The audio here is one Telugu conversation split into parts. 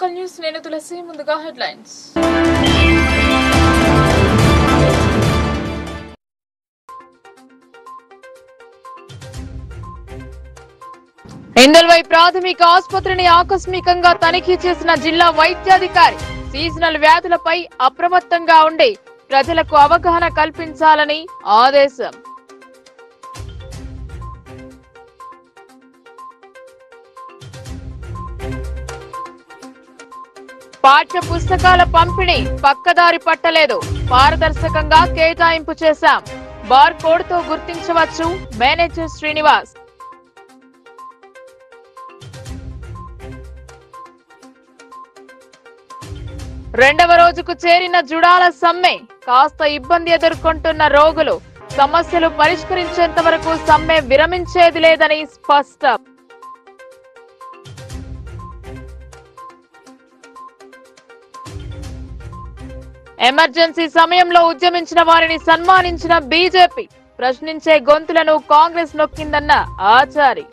లోకల్ న్యూస్ నేను తులసి ముందుగా హెడ్లైన్స్. ఇందల్వై ప్రాథమిక ఆసుపత్రిని ఆకస్మికంగా తనిఖీ చేసిన జిల్లా వైద్యాధికారి. సీజనల్ వ్యాధులపై అప్రమత్తంగా ఉండి ప్రజలకు అవగాహన కల్పించాలని ఆదేశం. పాఠ్య పుస్తకాల పంపిణీ పక్కదారి పట్టలేదు, పారదర్శకంగా కేటాయింపు చేశాం, బార్ కోడ్ తో గుర్తించవచ్చు మేనేజర్ శ్రీనివాస్. రెండవ రోజుకు చేరిన జుడాల సమ్మె, కాస్త ఇబ్బంది ఎదుర్కొంటున్న రోగులు. సమస్యలు పరిష్కరించేంత వరకు సమ్మె విరమించేది లేదని స్పష్టం. ఎమర్జెన్సీ సమయంలో ఉద్యమించిన వారిని సన్మానించిన బీజేపీ. ప్రశ్నించే గొంతులను కాంగ్రెస్ నొక్కిందన్న ఆచారి.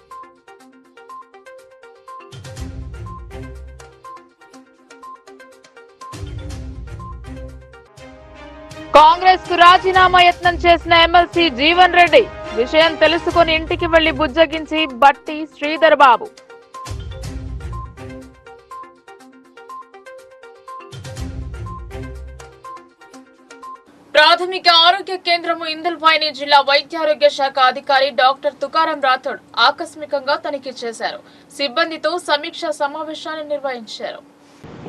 కాంగ్రెస్ కు రాజీనామా యత్నం చేసిన ఎమ్మెల్సీ జీవన్ రెడ్డి. విషయం తెలుసుకుని ఇంటికి వెళ్లి బుజ్జగించి బట్టి శ్రీధర్ బాబు. ప్రాథమిక ఆరోగ్య కేంద్రము ఇందల్వాయిని జిల్లా వైద్యారోగ్య శాఖ అధికారి డాక్టర్ తుకారం రాథోడ్ ఆకస్మికంగా తనిఖీ చేశారు. సిబ్బందితో సమీక్ష సమావేశాన్ని నిర్వహించారు.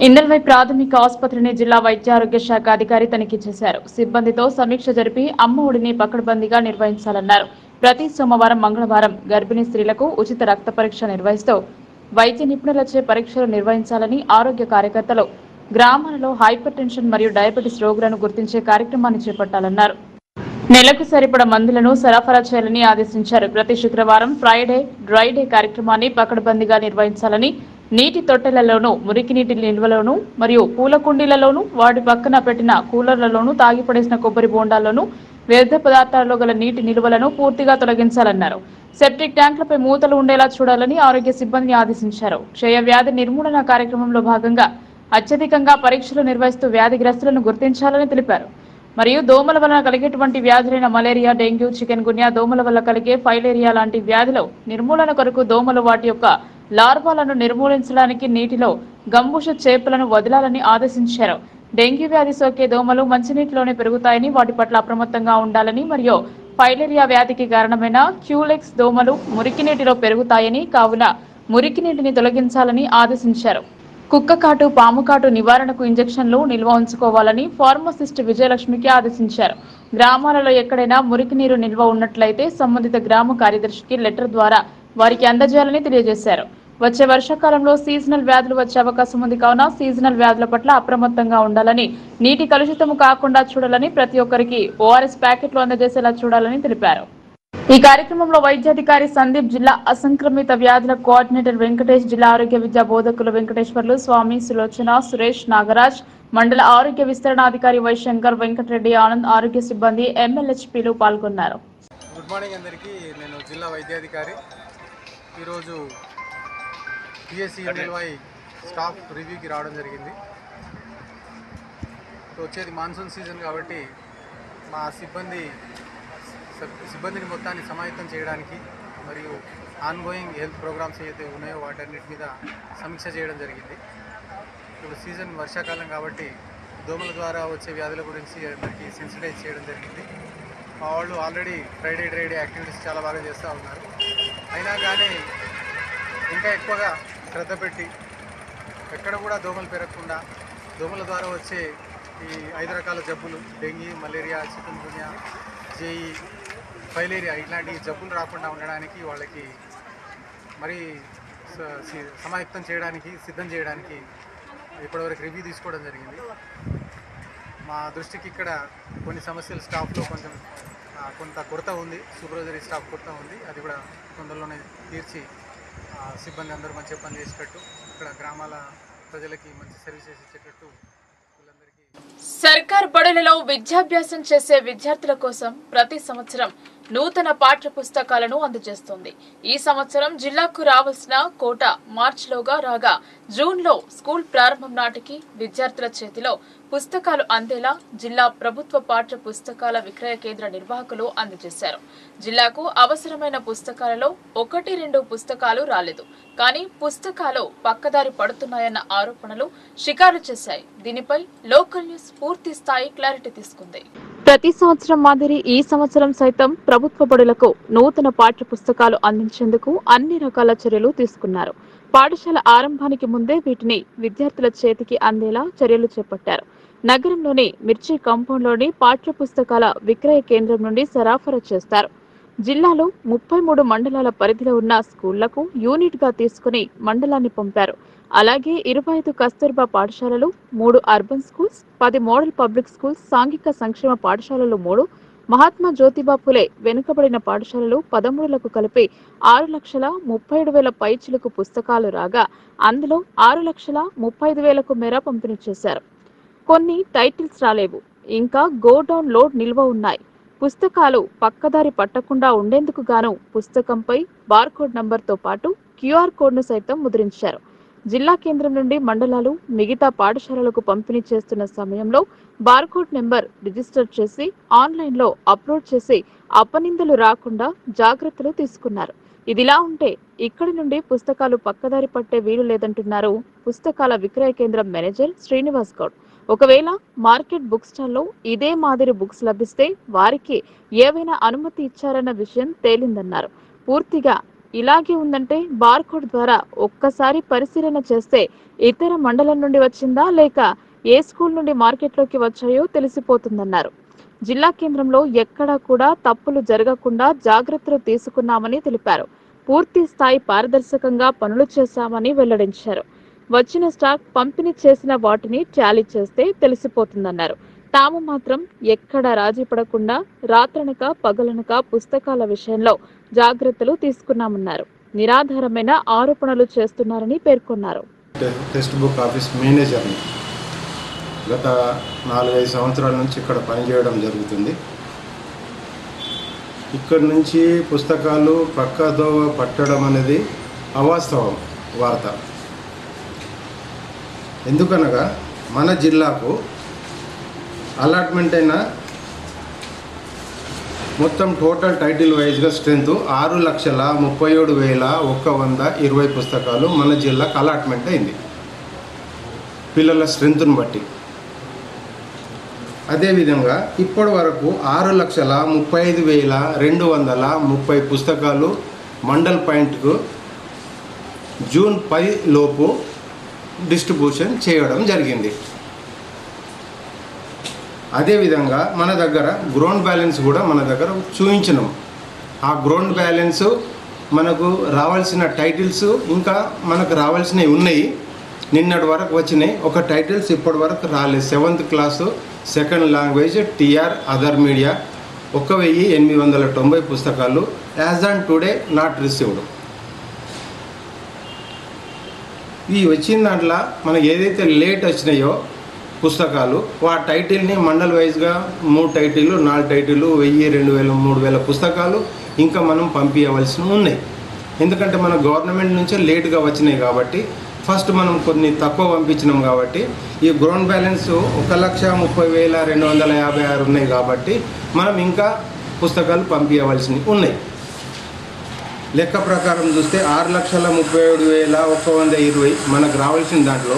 ఇందల్వై ప్రాథమిక ఆసుపత్రిని జిల్లా వైద్యారోగ్య శాఖ అధికారి తనిఖీ చేశారు. సిబ్బందితో సమీక్ష జరిపి అమ్మ ఒడిని పకడ్బందీగా నిర్వహించాలన్నారు. ప్రతి సోమవారం, మంగళవారం గర్భిణీ స్త్రీలకు ఉచిత రక్త పరీక్ష నిర్వహిస్తూ వైద్య నిపుణులచే పరీక్షలు నిర్వహించాలని, ఆరోగ్య కార్యకర్తలు గ్రామాలలో హైపర్ టెన్షన్ మరియు డయాబెటిస్ రోగులను గుర్తించే కార్యక్రమాన్ని చేపట్టాలన్నారు. నెలకు సరిపడ మందులను సరఫరా చేయాలని ఆదేశించారు. ప్రతి శుక్రవారం ఫ్రైడే డ్రై డే కార్యక్రమాన్ని పకడ్బందీగా నిర్వహించాలని, నీటి తొట్టెలలోనూ, మురికి నీటి నిల్వలోనూ మరియు పూల కుండీలలోనూ, వాటి పక్కన పెట్టిన కూలర్లలోనూ, తాగిపడేసిన కొబ్బరి బోండాల్లోనూ వ్యర్థ పదార్థాలలో గల నీటి నిల్వలను పూర్తిగా తొలగించాలన్నారు. సెప్టిక్ ట్యాంకులపై మూతలు ఉండేలా చూడాలని ఆరోగ్య సిబ్బందిని ఆదేశించారు. క్షయ వ్యాధి నిర్మూలన కార్యక్రమంలో భాగంగా అత్యధికంగా పరీక్షలు నిర్వహిస్తూ వ్యాధిగ్రస్తులను గుర్తించాలని తెలిపారు. మరియు దోమల వలన కలిగేటువంటి వ్యాధులైన మలేరియా, డెంగ్యూ, చికెన్ గున్యా, దోమల వల్ల కలిగే ఫైలేరియా లాంటి వ్యాధుల నిర్మూలన కొరకు దోమలు వాటి యొక్క లార్వాలను నిర్మూలించడానికి నీటిలో గంబుష చేపలను వదలాలని ఆదేశించారు. డెంగ్యూ వ్యాధి సోకే దోమలు మంచినీటిలోనే పెరుగుతాయని, వాటి పట్ల అప్రమత్తంగా ఉండాలని మరియు ఫైలేరియా వ్యాధికి కారణమైన క్యూలెక్స్ దోమలు మురికి నీటిలో పెరుగుతాయని, కావున మురికి నీటిని తొలగించాలని ఆదేశించారు. కుక్కకాటు, పాముకాటు నివారణకు ఇంజెక్షన్లు నిల్వ ఉంచుకోవాలని ఫార్మసిస్ట్ విజయలక్ష్మికి ఆదేశించారు. గ్రామాలలో ఎక్కడైనా మురికి నీరు నిల్వ ఉన్నట్లయితే సంబంధిత గ్రామ కార్యదర్శికి లెటర్ ద్వారా వారికి అందజేయాలని తెలియజేశారు. వచ్చే వర్షాకాలంలో సీజనల్ వ్యాధులు వచ్చే అవకాశం ఉంది కావున సీజనల్ వ్యాధుల పట్ల అప్రమత్తంగా ఉండాలని, నీటి కలుషితము కాకుండా చూడాలని, ప్రతి ఒక్కరికి ఓఆర్ఎస్ ప్యాకెట్లు అందజేసేలా చూడాలని తెలిపారు. ఈ కార్యక్రమంలో వైద్యాధికారి సందీప్, జిల్లా అసంక్రమిత వ్యాధుల కోఆర్డినేటర్ వెంకటేష్, జిల్లా ఆరోగ్య విద్యా బోధకులు వెంకటేశ్వర్లు, స్వామి, సులోచన, సురేష్, నాగరాజ్, మండల ఆరోగ్య విస్తరణాధికారి వైశంకర్, వెంకటరెడ్డి, ఆనంద్, ఆరోగ్య సిబ్బంది, ఎంఎల్హెచ్పీలు పాల్గొన్నారు. గుడ్ మార్నింగ్ అందరికీ. నేను జిల్లా వైద్యాధికారి. ఈరోజు పిఎస్సి ఇందల్వై స్టాఫ్ రివ్యూకి రావడం జరిగింది. వచ్చేది మాన్సూన్ సీజన్ కాబట్టి మా సిబ్బందిని మొత్తాన్ని సమాయత్తం చేయడానికి మరియు ఆన్గోయింగ్ హెల్త్ ప్రోగ్రామ్స్ ఏదైతే ఉన్నాయో వాటన్నిటి మీద సమీక్ష చేయడం జరిగింది. ఇప్పుడు సీజన్ వర్షాకాలం కాబట్టి దోమల ద్వారా వచ్చే వ్యాధుల గురించి అందరికీ సెన్సిటైజ్ చేయడం జరిగింది. మా వాళ్ళు already Friday dry day activities చాలా బాగా చేస్తూ ఉన్నారు. అయినా కానీ ఇంకా ఎక్కువగా శ్రద్ధ పెట్టి ఎక్కడ కూడా దోమలు పెరగకుండా, దోమల ద్వారా వచ్చే ఈ 5 రకాల జబ్బులు, dengue, malaria, chikungunya, JE, filaria ఇట్లాంటి జబ్బులు రాకుండా ఉండడానికి వాళ్ళకి మరి సమాయత్తం చేయడానికి, సిద్ధం చేయడానికి ఇప్పటివరకు రివ్యూ తీసుకోవడం జరిగింది. మా దృష్టికి ఇక్కడ కొన్ని సమస్యలు స్టాఫ్లో కొంత కొరత ఉంది, సూపర్వైజరీ స్టాఫ్ కొరత ఉంది. అది కూడా తొందరలోనే తీర్చి సిబ్బంది అందరూ మంచి పని చేసేటట్టు, ఇక్కడ గ్రామాల ప్రజలకి మంచి సర్వీసెస్ ఇచ్చేటట్టు వీళ్ళందరికీ. సర్కార్ బడులలో విద్యాభ్యాసం చేసే విద్యార్థుల కోసం ప్రతి సంవత్సరం నూతన పాఠ్య పుస్తకాలను అందజేస్తుంది. ఈ సంవత్సరం జిల్లాకు రావాల్సిన కోట మార్చిలోగా రాగా జూన్లో స్కూల్ ప్రారంభం నాటికి విద్యార్థుల చేతిలో పుస్తకాలు అందేలా జిల్లా ప్రభుత్వ పాఠ్య పుస్తకాల విక్రయ కేంద్ర నిర్వాహకులు అందజేశారు. జిల్లాకు అవసరమైన పుస్తకాలలో 1-2 పుస్తకాలు రాలేదు. కానీ పుస్తకాలు పక్కదారి పడుతున్నాయన్న ఆరోపణలు షికారు చేశాయి. దీనిపై లోకల్ న్యూస్ పూర్తి స్థాయి క్లారిటీ తీసుకుంది. ప్రతి సంవత్సరం మాదిరి ఈ సంవత్సరం సైతం ప్రభుత్వ బడులకు నూతన పాఠ్య పుస్తకాలు అందించేందుకు అన్ని రకాల చర్యలు తీసుకున్నారు. పాఠశాల ఆరంభానికి ముందే వీటిని విద్యార్థుల చేతికి అందేలా చర్యలు చేపట్టారు. నగరంలోని మిర్చి కాంపౌండ్లోని పాఠ్య పుస్తకాల విక్రయ కేంద్రం నుండి సరఫరా చేస్తారు. జిల్లాలో 33 మండలాల పరిధిలో ఉన్న స్కూళ్లకు యూనిట్ గా తీసుకుని మండలాన్ని పంపారు. అలాగే 25 కస్తూర్బా పాఠశాలలు, 3 urban schools, 10 model public schools, సాంఘిక సంక్షేమ పాఠశాలలు 3, మహాత్మా జ్యోతిబా ఫులే వెనుకబడిన పాఠశాలలు 13లకు కలిపి 6,37,000 పైచిలుకు పుస్తకాలు రాగా అందులో 6,35,000కు మేర పంపిణీ చేశారు. కొన్ని టైటిల్స్ రాలేవు, ఇంకా గోడౌన్ లోడ్ నిల్వ ఉన్నాయి. పుస్తకాలు పక్కదారి పట్టకుండా ఉండేందుకు గాను పుస్తకంపై బార్కోడ్ నంబర్తో పాటు QR కోడ్ను సైతం ముద్రించారు. జిల్లా కేంద్రం నుండి మండలాలు, మిగతా పాఠశాలలకు పంపిణీ చేస్తున్న సమయంలో బార్కోడ్ నెంబర్ రిజిస్టర్ చేసి ఆన్లైన్లో అప్లోడ్ చేసి అపనిందలు రాకుండా జాగ్రత్తలు తీసుకున్నారు. ఇదిలా ఉంటే ఇక్కడి నుండి పుస్తకాలు పక్కదారి పట్టే వీలు లేదంటున్నారు పుస్తకాల విక్రయ కేంద్రం మేనేజర్ శ్రీనివాస్ గౌడ్. ఒకవేళ మార్కెట్ బుక్ స్టాల్లో ఇదే మాదిరి బుక్స్ లభిస్తే వారికి ఏవైనా అనుమతి ఇచ్చారన్న విషయం తేలిందన్నారు. పూర్తిగా ఇలాగే ఉందంటే బార్కోడ్ ద్వారా ఒక్కసారి పరిశీలన చేస్తే ఇతర మండలం నుండి వచ్చిందా లేక ఏ స్కూల్ నుండి మార్కెట్లోకి వచ్చాయో తెలిసిపోతుందన్నారు. జిల్లా కేంద్రంలో ఎక్కడా కూడా తప్పులు జరగకుండా జాగ్రత్తలు తీసుకున్నామని తెలిపారు. పూర్తి స్థాయి పారదర్శకంగా పనులు చేశామని వెల్లడించారు. వచ్చిన స్టాక్ పంపిణీ చేసిన వాటిని టాలీ చేస్తే తెలిసిపోతుందన్నారు. తాము మాత్రం ఎక్కడ రాజీ పడకుండా రాత్రనక పగలనక పుస్తకాల విషయంలో జాగ్రత్తలు తీసుకున్నామన్నారు. నిరాధారమైన ఆరోపణలు చేస్తున్నారని పేర్కొన్నారు. టెక్స్ట్ బుక్ ఆఫీస్ మేనేజర్ని గత 4-5 సంవత్సరాల నుంచి ఇక్కడ పనిచేయడం జరుగుతుంది. ఇక్కడి నుంచి పుస్తకాలు పక్కదోవ పట్టడం అనేది అవాస్తవం వార్త. ఎందుకనగా మన జిల్లాకు అలాట్మెంట్ అయిన మొత్తం టోటల్ టైటిల్ వైజ్గా స్ట్రెంత్ 6,37,120 పుస్తకాలు మన జిల్లాకు అలాట్మెంట్ అయింది పిల్లల స్ట్రెంత్ను బట్టి. అదేవిధంగా ఇప్పటి వరకు 6,35,230 పుస్తకాలు మండల్ పాయింట్కు జూన్ 10 లోపు డిస్ట్రిబ్యూషన్ చేయడం జరిగింది. అదేవిధంగా మన దగ్గర గ్రౌండ్ బ్యాలెన్స్ కూడా మన దగ్గర చూపించినాం. ఆ గ్రౌండ్ బ్యాలెన్స్ మనకు రావాల్సిన టైటిల్స్ ఇంకా మనకు రావాల్సినవి ఉన్నాయి. నిన్నటి వరకు వచ్చినాయి. ఒక టైటిల్స్ ఇప్పటి వరకు రాలేదు. 7th class second language TR other media 1,890 పుస్తకాలు as on today not received. ఈ వచ్చిన దాంట్లో మనకు ఏదైతే లేట్ వచ్చినాయో పుస్తకాలు ఆ టైటిల్ని మండల్ వైజ్గా 3 టైటిళ్ళు 4 టైటిళ్ళు 1,000, 2,000, 3,000 పుస్తకాలు ఇంకా మనం పంపించవలసినవి ఉన్నాయి. ఎందుకంటే మన గవర్నమెంట్ నుంచే లేట్గా వచ్చినాయి కాబట్టి ఫస్ట్ మనం కొన్ని తక్కువ పంపించినాం కాబట్టి ఈ గ్రౌండ్ బ్యాలెన్స్ 1,30,256 ఉన్నాయి కాబట్టి మనం ఇంకా పుస్తకాలు పంపించవలసినవి ఉన్నాయి. లెక్క ప్రకారం చూస్తే 6,37,120 మనకు రావాల్సిన దాంట్లో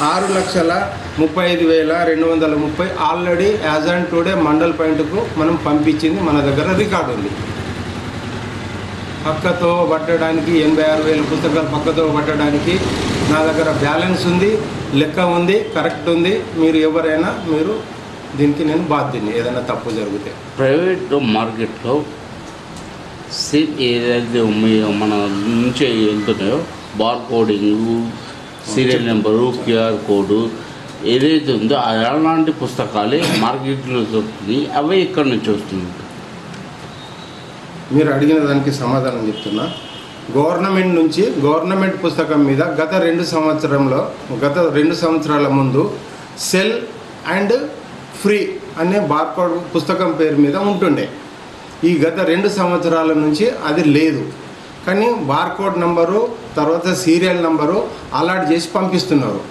6,35,230 already as on today mandal పాయింట్కు మనం పంపించింది మన దగ్గర రికార్డు ఉంది. పక్కతో పట్టడానికి 86,000 పుస్తకాలు పక్కతో పట్టడానికి నా దగ్గర బ్యాలెన్స్ ఉంది, లెక్క ఉంది, కరెక్ట్ ఉంది. మీరు ఎవరైనా మీరు దీనికి నేను బాధ్యుని ఏదైనా తప్పు జరిగితే. ప్రైవేట్ మార్కెట్లో ఏదైతే మన నుంచి వెళ్తున్నాయో bar coding, serial number, QR code ఏదైతే ఉందో అలాంటి పుస్తకాలే మార్కెట్లో దొరుకుతుంది. అవే ఇక్కడ నుంచి వస్తుంది. మీరు అడిగిన దానికి సమాధానం చెప్తున్నా. గవర్నమెంట్ నుంచి గవర్నమెంట్ పుస్తకం మీద గత 2 సంవత్సరాల ముందు సెల్ అండ్ ఫ్రీ అనే బార్కోడ్ పుస్తకం పేరు మీద ఉంటుండే. ఈ గత 2 సంవత్సరాల నుంచి అది లేదు. కానీ బార్కోడ్ నంబరు తర్వాత సీరియల్ నంబరు అలాట్ చేసి పంపిస్తున్నారు.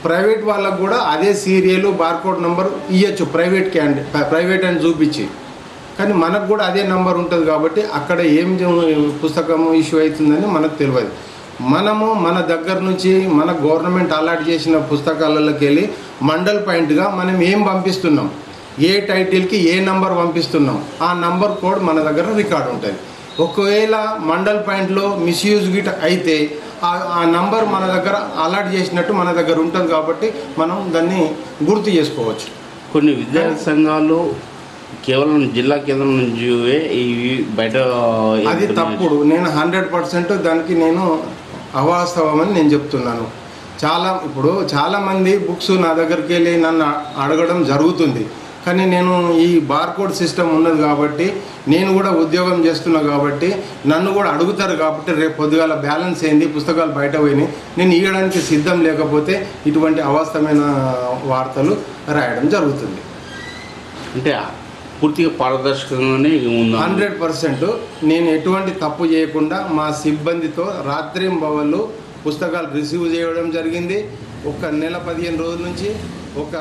ప్రైవేట్ వాళ్ళకు కూడా అదే సీరియల్ బార్కోడ్ నంబర్ ఇవ్వచ్చు ప్రైవేట్ అని చూపించి, కానీ మనకు కూడా అదే నంబర్ ఉంటుంది కాబట్టి అక్కడ ఏం పుస్తకం ఇష్యూ అవుతుందని మనకు తెలియదు. మనము మన దగ్గర నుంచి మన గవర్నమెంట్ అలాట్ చేసిన పుస్తకాలలోకి వెళ్ళి మండల్ పాయింట్గా మనం ఏం పంపిస్తున్నాం, ఏ టైటిల్కి ఏ నంబర్ పంపిస్తున్నాం, ఆ నంబర్ కోడ్ మన దగ్గర రికార్డ్ ఉంటుంది. ఒకవేళ మండల్ పాయింట్లో మిస్యూజ్ గిట్ అయితే ఆ నంబర్ మన దగ్గర అలాట్ చేసినట్టు మన దగ్గర ఉంటుంది కాబట్టి మనం దాన్ని గుర్తు చేసుకోవచ్చు. కొన్ని విద్యార్థి సంఘాలు కేవలం జిల్లా కేంద్రం నుంచి ఇవి బయట అది తప్పుడు. నేను 100% దానికి నేను అవాస్తవమని నేను చెప్తున్నాను. చాలామంది బుక్స్ నా దగ్గరికి వెళ్ళి నన్ను అడగడం జరుగుతుంది, కానీ నేను ఈ బార్కోడ్ సిస్టమ్ ఉన్నది కాబట్టి నేను కూడా ఉద్యోగం చేస్తున్నా కాబట్టి నన్ను కూడా అడుగుతారు కాబట్టి రేపు పొద్దుగాల బ్యాలెన్స్ అయింది పుస్తకాలు బయట పోయినాయి నేను ఇవ్వడానికి సిద్ధం లేకపోతే ఇటువంటి అవాస్తవమైన వార్తలు రాయడం జరుగుతుంది. అంటే పూర్తిగా పారదర్శకంగానే 100% నేను ఎటువంటి తప్పు చేయకుండా మా సిబ్బందితో రాత్రింబవళ్ళు పుస్తకాలు రిసీవ్ చేయడం జరిగింది. ఒక నెల 15 రోజుల నుంచి ఒక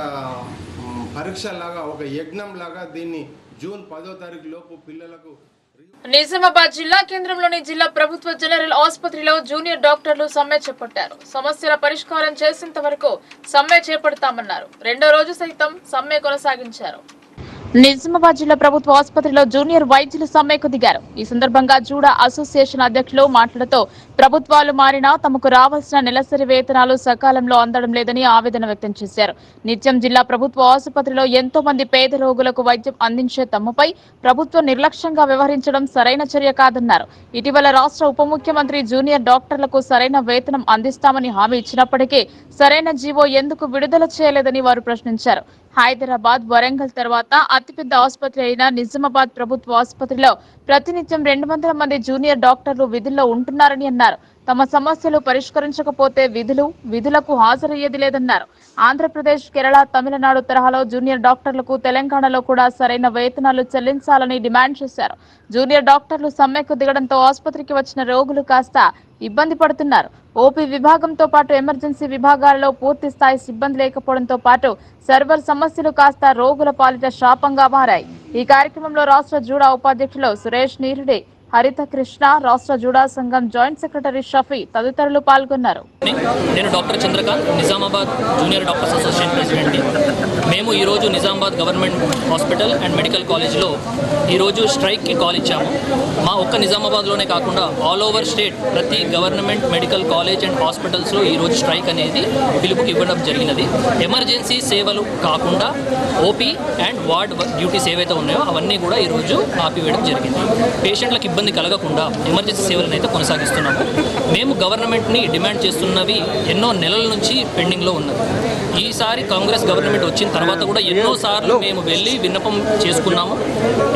పరీక్షలాగా ఒక యజ్ఞం లాగా దీన్ని జూన్ 10వ తారీఖు లోపు పిల్లలకు. నిజామాబాద్ జిల్లా కేంద్రంలోని జిల్లా ప్రభుత్వ జనరల్ ఆసుపత్రిలో జూనియర్ డాక్టర్లు సమ్మె చేపట్టారు. సమస్యల పరిష్కారం చేసేంత వరకు సమ్మె చేపడతామన్నారు. రెండో రోజు సైతం సమ్మె కొనసాగించారు. నిజామాబాద్ జిల్లా ప్రభుత్వ ఆసుపత్రిలో జూనియర్ వైద్యులు సమ్మెకు దిగారు. ఈ సందర్భంగా జూడా అసోసియేషన్ అధ్యక్షులు మాట్లాడుతూ ప్రభుత్వాలు మారినా తమకు రావాల్సిన నెలసరి వేతనాలు సకాలంలో అందడం లేదని ఆవేదన వ్యక్తం చేశారు. నిత్యం జిల్లా ప్రభుత్వ ఆసుపత్రిలో ఎంతో మంది పేద రోగులకు వైద్యం అందించే తమపై ప్రభుత్వం నిర్లక్ష్యంగా వ్యవహరించడం సరైన చర్య కాదన్నారు. ఇటీవల రాష్ట్ర ఉప ముఖ్యమంత్రి జూనియర్ డాక్టర్లకు సరైన వేతనం అందిస్తామని హామీ ఇచ్చినప్పటికీ సరైన జీవో ఎందుకు విడుదల చేయలేదని వారు ప్రశ్నించారు. హైదరాబాద్, వరంగల్ తర్వాత అతిపెద్ద ఆసుపత్రి అయిన నిజామాబాద్ ప్రభుత్వ ఆసుపత్రిలో ప్రతినిత్యం 200 మంది జూనియర్ డాక్టర్లు విధుల్లో ఉంటున్నారని అన్నారు. తమ సమస్యలు పరిష్కరించకపోతే విధులకు హాజరయ్యేది లేదన్నారు. ఆంధ్రప్రదేశ్, కేరళ, తమిళనాడు తరహాలో జూనియర్ డాక్టర్లకు తెలంగాణలో కూడా సరైన వేతనాలు చెల్లించాలని డిమాండ్ చేశారు. జూనియర్ డాక్టర్లు సమ్మెకు దిగడంతో ఆసుపత్రికి వచ్చిన రోగులు కాస్త ఇబ్బంది పడుతున్నారు. ఓపీ విభాగంతో పాటు ఎమర్జెన్సీ విభాగాలలో పూర్తి స్థాయి సిబ్బంది లేకపోవడంతో పాటు సర్వర్ సమస్యలు కాస్త రోగుల పాలిట శాపంగా మారాయి. ఈ కార్యక్రమంలో రాష్ట్ర జూడా ఉపాధ్యక్షులు సురేష్ నీరుడి, హరిత కృష్ణ, రాష్ట్ర జూడా సంఘం జాయింట్ సెక్రటరీ షఫీ తదితరులు పాల్గొన్నారు. నేను doctor Chandrakant, Nizamabad junior doctors association president. మేము ఈరోజు Nizamabad government hospital and medical కాలేజ్లో ఈరోజు స్ట్రైక్కి కాల్ ఇచ్చాము. మా ఒక్క నిజామాబాద్లోనే కాకుండా ఆల్ ఓవర్ స్టేట్ ప్రతి గవర్నమెంట్ మెడికల్ కాలేజ్ అండ్ హాస్పిటల్స్లో ఈరోజు స్ట్రైక్ అనేది పిలుపుకి ఇవ్వడం జరిగినది. ఎమర్జెన్సీ సేవలు కాకుండా ఓపీ అండ్ వార్డ్ డ్యూటీస్ ఏవైతే ఉన్నాయో అవన్నీ కూడా ఈరోజు ఆపివేయడం జరిగింది. పేషెంట్లకు ఇబ్బంది కలగకుండా ఎమర్జెన్సీ సేవలను అయితే కొనసాగిస్తున్నాము. మేము గవర్నమెంట్ని డిమాండ్ చేస్తున్నవి ఎన్నో నెలల నుంచి పెండింగ్లో ఉన్నది. ఈసారి కాంగ్రెస్ గవర్నమెంట్ వచ్చిన తర్వాత కూడా ఎన్నోసార్లు మేము వెళ్ళి విన్నపం చేసుకున్నాము.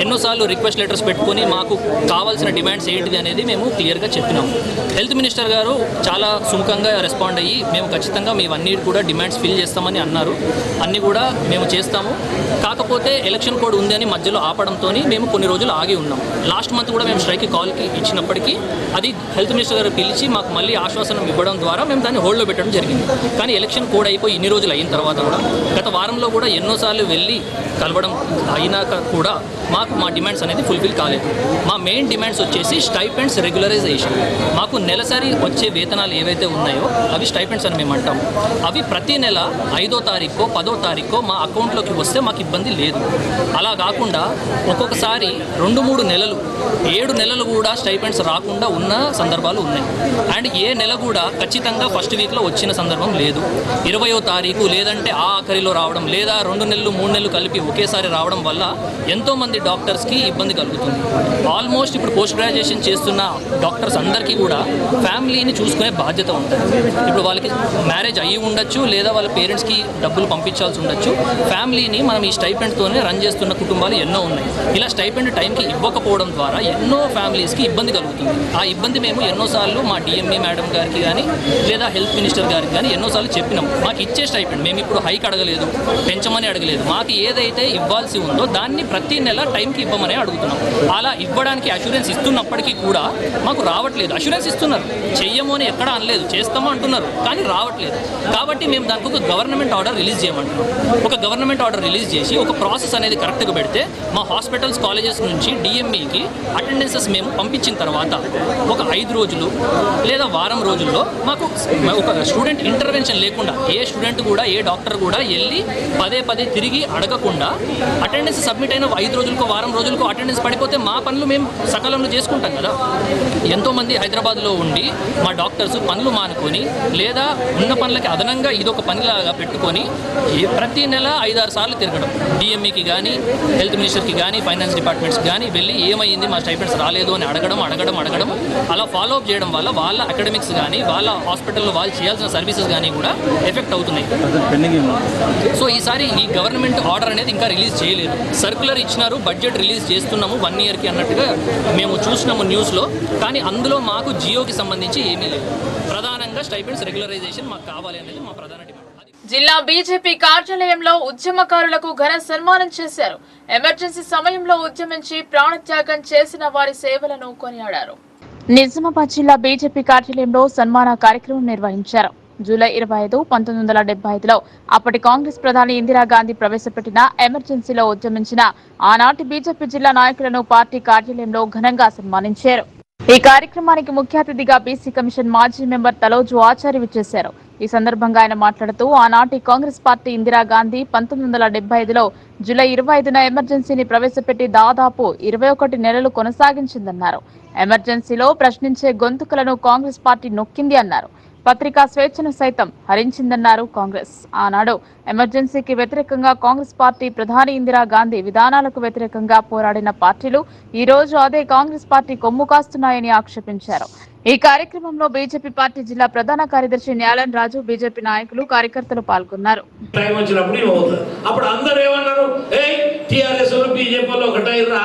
ఎన్నోసార్లు రిక్వెస్ట్ లెటర్స్ పెట్టుకొని మాకు కావాల్సిన డిమాండ్స్ ఏంటిది అనేది మేము క్లియర్గా చెప్పినాము. హెల్త్ మినిస్టర్ గారు చాలా సుముఖంగా రెస్పాండ్ అయ్యి మేము ఖచ్చితంగా మేమన్నీ కూడా డిమాండ్స్ ఫిల్ చేస్తామని అన్నారు. అన్నీ కూడా మేము చేస్తాము. కాకపోతే ఎలక్షన్ కోడ్ ఉంది అని మధ్యలో ఆపడంతో మేము కొన్ని రోజులు ఆగి ఉన్నాం. లాస్ట్ మంత్ కూడా మేము స్ట్రైక్ కాల్కి ఇచ్చినప్పటికీ అది హెల్త్ మినిస్టర్ గారు పిలిచి మాకు మళ్ళీ ఆశ్వాసనం ఇవ్వడం ద్వారా మేము దాన్ని హోల్డ్లో పెట్టడం జరిగింది. కానీ ఎలక్షన్ కోడ్ అయిపోయి ఇన్ని రోజులు అయిన తర్వాత కూడా గత వారంలో కూడా ఎన్నోసార్లు వెళ్ళి కలవడం అయినాక కూడా మాకు మా డిమాండ్స్ అనేది ఫుల్ఫిల్ కాలేదు. మా మెయిన్ డిమాండ్స్ వచ్చేసి స్టైపెండ్స్ రెగ్యులరైజేషన్. మాకు నెలసరి వచ్చే వేతనాలు ఏవైతే ఉన్నాయో అవి స్టైపెండ్స్ అని మేము అంటాము. అవి ప్రతి నెల 5వ తారీఖు 10వ తారీఖు మా అకౌంట్లోకి వస్తే మాకు ఇబ్బంది లేదు. అలా కాకుండా ఒక్కొక్కసారి 2-3 నెలలు 7 నెలలు కూడా స్టైపెండ్స్ రాకుండా ఉన్న సందర్భాలు ఉన్నాయి. అండ్ ఏ నెల కూడా ఖచ్చితంగా ఫస్ట్ వీక్లో వచ్చిన సందర్భం లేదు. 20వ తారీఖు లేదంటే ఆ ఆఖరిలో రావడం, లేదా 2 నెలలు 3 నెలలు కలిపి ఒకేసారి రావడం వల్ల ఎంతోమంది డాక్టర్స్కి ఇబ్బంది కలుగుతుంది. ఆల్మోస్ట్ ఇప్పుడు పోస్ట్ గ్రాడ్యుయేషన్ చేస్తున్న డాక్టర్స్ అందరికీ కూడా ఫ్యామిలీని చూసుకునే బాధ్యత ఉంటుంది. ఇప్పుడు వాళ్ళకి మ్యారేజ్ అయ్యి ఉండొచ్చు, లేదా వాళ్ళ పేరెంట్స్కి డబ్బులు పంపించాల్సి ఉండొచ్చు. ఫ్యామిలీని మనం ఈ స్టైపెండ్తోనే రన్ చేస్తున్న కుటుంబాలు ఎన్నో ఉన్నాయి. ఇలా స్టైపెండ్ టైంకి ఇవ్వకపోవడం ద్వారా ఎన్నో ఆఫ్ ఫ్యామిలీస్కి ఇబ్బంది కలుగుతుంది. ఆ ఇబ్బంది మేము ఎన్నోసార్లు మా డిఎంఈ మేడం గారికి కానీ లేదా హెల్త్ మినిస్టర్ గారికి కానీ ఎన్నోసార్లు చెప్పినాం. మాకు ఇచ్చే స్టైపెండ్ మేము ఇప్పుడు హైక్ అడగలేదు, పెంచమని అడగలేదు. మాకు ఏదైతే ఇవ్వాల్సి ఉందో దాన్ని ప్రతి నెల టైంకి ఇవ్వమని అడుగుతున్నాం. అలా ఇవ్వడానికి అష్యూరెన్స్ ఇస్తున్నప్పటికీ కూడా మాకు రావట్లేదు. అష్యూరెన్స్ ఇస్తున్నారు, చెయ్యము అని ఎక్కడ అనలేదు, చేస్తామో అంటున్నారు, కానీ రావట్లేదు. కాబట్టి మేము దానికి ఒక గవర్నమెంట్ ఆర్డర్ రిలీజ్ చేయమంటున్నాం. ఒక గవర్నమెంట్ ఆర్డర్ రిలీజ్ చేసి ఒక ప్రాసెస్ అనేది కరెక్ట్గా పెడితే మా హాస్పిటల్స్ కాలేజెస్ నుంచి డిఎంఈకి అటెండెన్సెస్ మేము పంపించిన తర్వాత ఒక 5 రోజులు లేదా వారం రోజుల్లో మాకు ఒక స్టూడెంట్ ఇంటర్వెన్షన్ లేకుండా ఏ స్టూడెంట్ కూడా ఏ డాక్టర్ కూడా వెళ్ళి పదే తిరిగి అడగకుండా అటెండెన్స్ సబ్మిట్ అయిన 5 రోజులకు వారం రోజులకు అటెండెన్స్ పడిపోతే మా పనులు మేము సకాలంలో చేసుకుంటాం కదా. ఎంతోమంది హైదరాబాద్లో ఉండి మా డాక్టర్స్ పనులు మానుకొని లేదా ఉన్న పనులకి అదనంగా ఇదొక పనిలాగా పెట్టుకొని ప్రతి నెల 5-6 సార్లు తిరగడం, డిఎంఈకి కానీ హెల్త్ మినిస్టర్కి కానీ ఫైనాన్స్ డిపార్ట్మెంట్స్కి కానీ వెళ్ళి ఏమైంది మా స్టైపెండ్స్ రాలేదు అని అడగడం అలా ఫాలో అప్ చేయడం వల్ల వాళ్ళ అకాడమిక్స్ కానీ వాళ్ళ హాస్పిటల్లో వాళ్ళు చేయాల్సిన సర్వీసెస్ కానీ కూడా ఎఫెక్ట్ అవుతున్నాయి. సో ఈసారి ఈ గవర్నమెంట్ ఆర్డర్ అనేది ఇంకా రిలీజ్ చేయలేదు. సర్క్యులర్ ఇచ్చినారు, బడ్జెట్ రిలీజ్ చేస్తున్నాము 1 ఇయర్కి అన్నట్టుగా మేము చూసినాము న్యూస్లో. కానీ అందులో మాకు జియోకి సంబంధించి ఏమీ లేదు. ప్రధానంగా స్టైపెండ్స్ రెగ్యులరైజేషన్ మాకు కావాలి అనేది మా ప్రధాన డిమాండ్. జిల్లా బీజేపీ కార్యాలయంలో ఉద్యమకారులకు ఘన సన్మానం చేశారు. ఎమర్జెన్సీ సమయంలో ఉద్యమించి ప్రాణత్యాగం చేసిన వారి సేవలను కొనియాడారు. నిజామాబాద్ జిల్లా బీజేపీ కార్యాలయంలో సన్మాన కార్యక్రమం నిర్వహించారు. జూలై 25, 1975లో అప్పటి కాంగ్రెస్ ప్రధాని ఇందిరాగాంధీ ప్రవేశపెట్టిన ఎమర్జెన్సీలో ఉద్యమించిన ఆనాటి బీజేపీ జిల్లా నాయకులను పార్టీ కార్యాలయంలో ఘనంగా సన్మానించారు. ఈ కార్యక్రమానికి ముఖ్య అతిథిగా బీసీ కమిషన్ మాజీ మెంబర్ తలోజు ఆచార్య విచ్చేశారు. ఈ సందర్భంగా ఆయన మాట్లాడుతూ ఆనాటి కాంగ్రెస్ పార్టీ ఇందిరాగాంధీ 1975లో జూలై 25న ఎమర్జెన్సీని ప్రవేశపెట్టి దాదాపు 21 నెలలు కొనసాగించిందన్నారు. ఎమర్జెన్సీలో ప్రశ్నించే గొంతుకలను కాంగ్రెస్ పార్టీ నొక్కింది అన్నారు. పత్రికా స్వేచ్ఛను సైతం హరించిందన్నారు కాంగ్రెస్. ఆనాడు ఎమర్జెన్సీకి వ్యతిరేకంగా కాంగ్రెస్ పార్టీ ప్రధాని ఇందిరాగాంధీ విధానాలకు వ్యతిరేకంగా పోరాడిన పార్టీలు ఈ రోజు అదే కాంగ్రెస్ పార్టీ కొమ్ము కాస్తున్నాయని ఆక్షేపించారు. ఈ కార్యక్రమంలో బీజేపీ పార్టీ జిల్లా ప్రధాన కార్యదర్శి న్యాలన్ రాజు, బీజేపీ నాయకులు, కార్యకర్తలు పాల్గొన్నారు. అప్పుడు అందరూ ఏమన్నారు, టీఆర్ఎస్ బీజేపీ ఒకటైరా,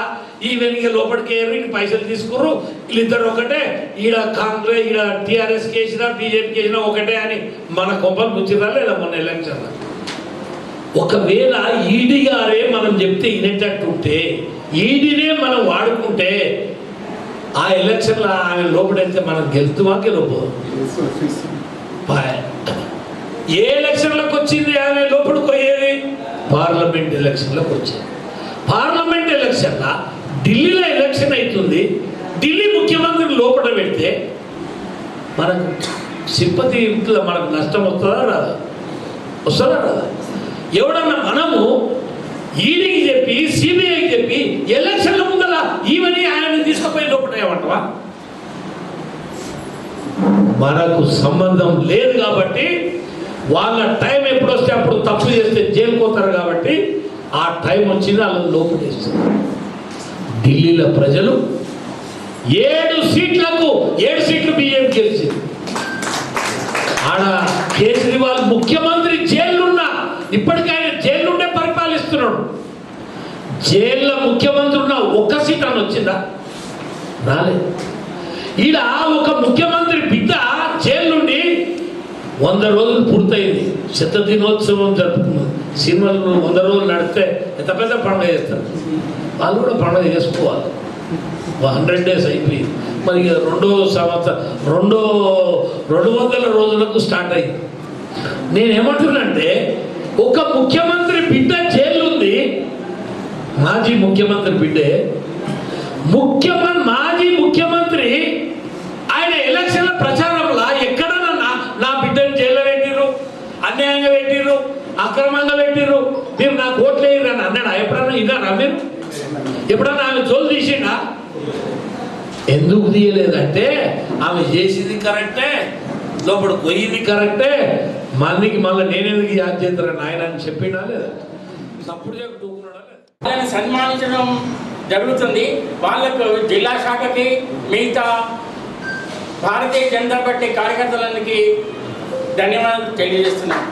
ఈవెన్గా లోపలికి పైసలు తీసుకుర్రు, వీళ్ళిద్దరు ఒకటే, ఈడ కాంగ్రెస్ ఈడ టీఆర్ఎస్ కేసినా బీజేపీ కేసినా ఒకటే అని మన కొంపలు ముచ్చిరా లేదా మొన్న ఎలక్షన్. ఒకవేళ ఈడీ గారే మనం చెప్తే వినేటట్టుంటే, ఈడీనే మనం వాడుకుంటే ఆ ఎలక్షన్లో ఆమె లోపడైతే మనం గెలుతుమా గెలుపు? ఏ ఎలక్షన్లకు వచ్చింది ఆమె లోపలికి పోయేది? పార్లమెంట్ ఎలక్షన్లకు వచ్చింది. పార్లమెంట్ ఎలక్షన్లో ఢిల్లీలో ఎలక్షన్ అవుతుంది, ఢిల్లీ ముఖ్యమంత్రి లోపల పెడితే మనకు సింపతి మనకు నష్టం వస్తుందా రాదా? వస్తుందా రాదా? ఎవడన్నా మనము ఈడీకి చెప్పి సిబిఐకి చెప్పి ఎలక్షన్ల ముందర ఈవెని ఆయన తీసుకుపోయి లోపల ఏమంటావా? మనకు సంబంధం లేదు కాబట్టి వాళ్ళ టైం ఎప్పుడు వస్తే అప్పుడు తప్పు చేస్తే జైలు పోతారు కాబట్టి ఆ టైం వచ్చింది వాళ్ళని లోపలేస్తారు. ఢిల్లీలో ప్రజలు 7 సీట్లు బీజేపీ గెలిచింది. ఆడ కేజ్రీవాల్ ముఖ్యమంత్రి జైలున్నా ఇప్పటికీ ఆయన జైలుండే పరిపాలిస్తున్నాడు. జైల్లో ముఖ్యమంత్రి ఉన్న 1 సీట్ అని వచ్చిందా? రాలేదు. ఈడ ఒక ముఖ్యమంత్రి బిడ్డ జైలుండి 100 రోజులు పూర్తయింది, శత దినోత్సవం జరుపుకున్నారు. సినిమాలు 100 రోజులు నడిస్తే ఎంత పెద్ద పండుగ చేస్తారు, వాళ్ళు కూడా పండుగ చేసుకోవాలి. 100 days అయిపోయింది. మరి 200 రోజులకు స్టార్ట్ అయింది. నేనేమంటున్నానంటే ఒక ముఖ్యమంత్రి బిడ్డ జైలుంది, మాజీ ముఖ్యమంత్రి బిడ్డే, మాజీ ముఖ్యమంత్రి ఆయన ఎలక్షన్ల ప్రచారంలో ఎక్కడన్నా నా బిడ్డను జైల్లో పెట్టిర్రు, అన్యాయంగా పెట్టిర్రు, అక్రమంగా పెట్టిర్రు, మీరు నాకు ఓట్లు వేయరని అన్నాడు. ఎప్పుడన్నా ఇదారా మీరు? ఎప్పుడన్నా ఆమె జోలు తీసిండా? ఎందుకు తీయలేదంటే ఆమె చేసింది కరెక్టే, లోపల పోయింది కరెక్టే, మందికి మళ్ళీ నేనెందుకు యాద్ చేస్తారని ఆయన అని చెప్పినా లేదా? తప్పుడు చెప్పుకున్నాడా? సన్మానించడం జరుగుతుంది. వాళ్ళకు జిల్లా శాఖకి మిగతా భారతీయ జనతా పార్టీ కార్యకర్తలకి ధన్యవాదాలు తెలియజేస్తున్నాను.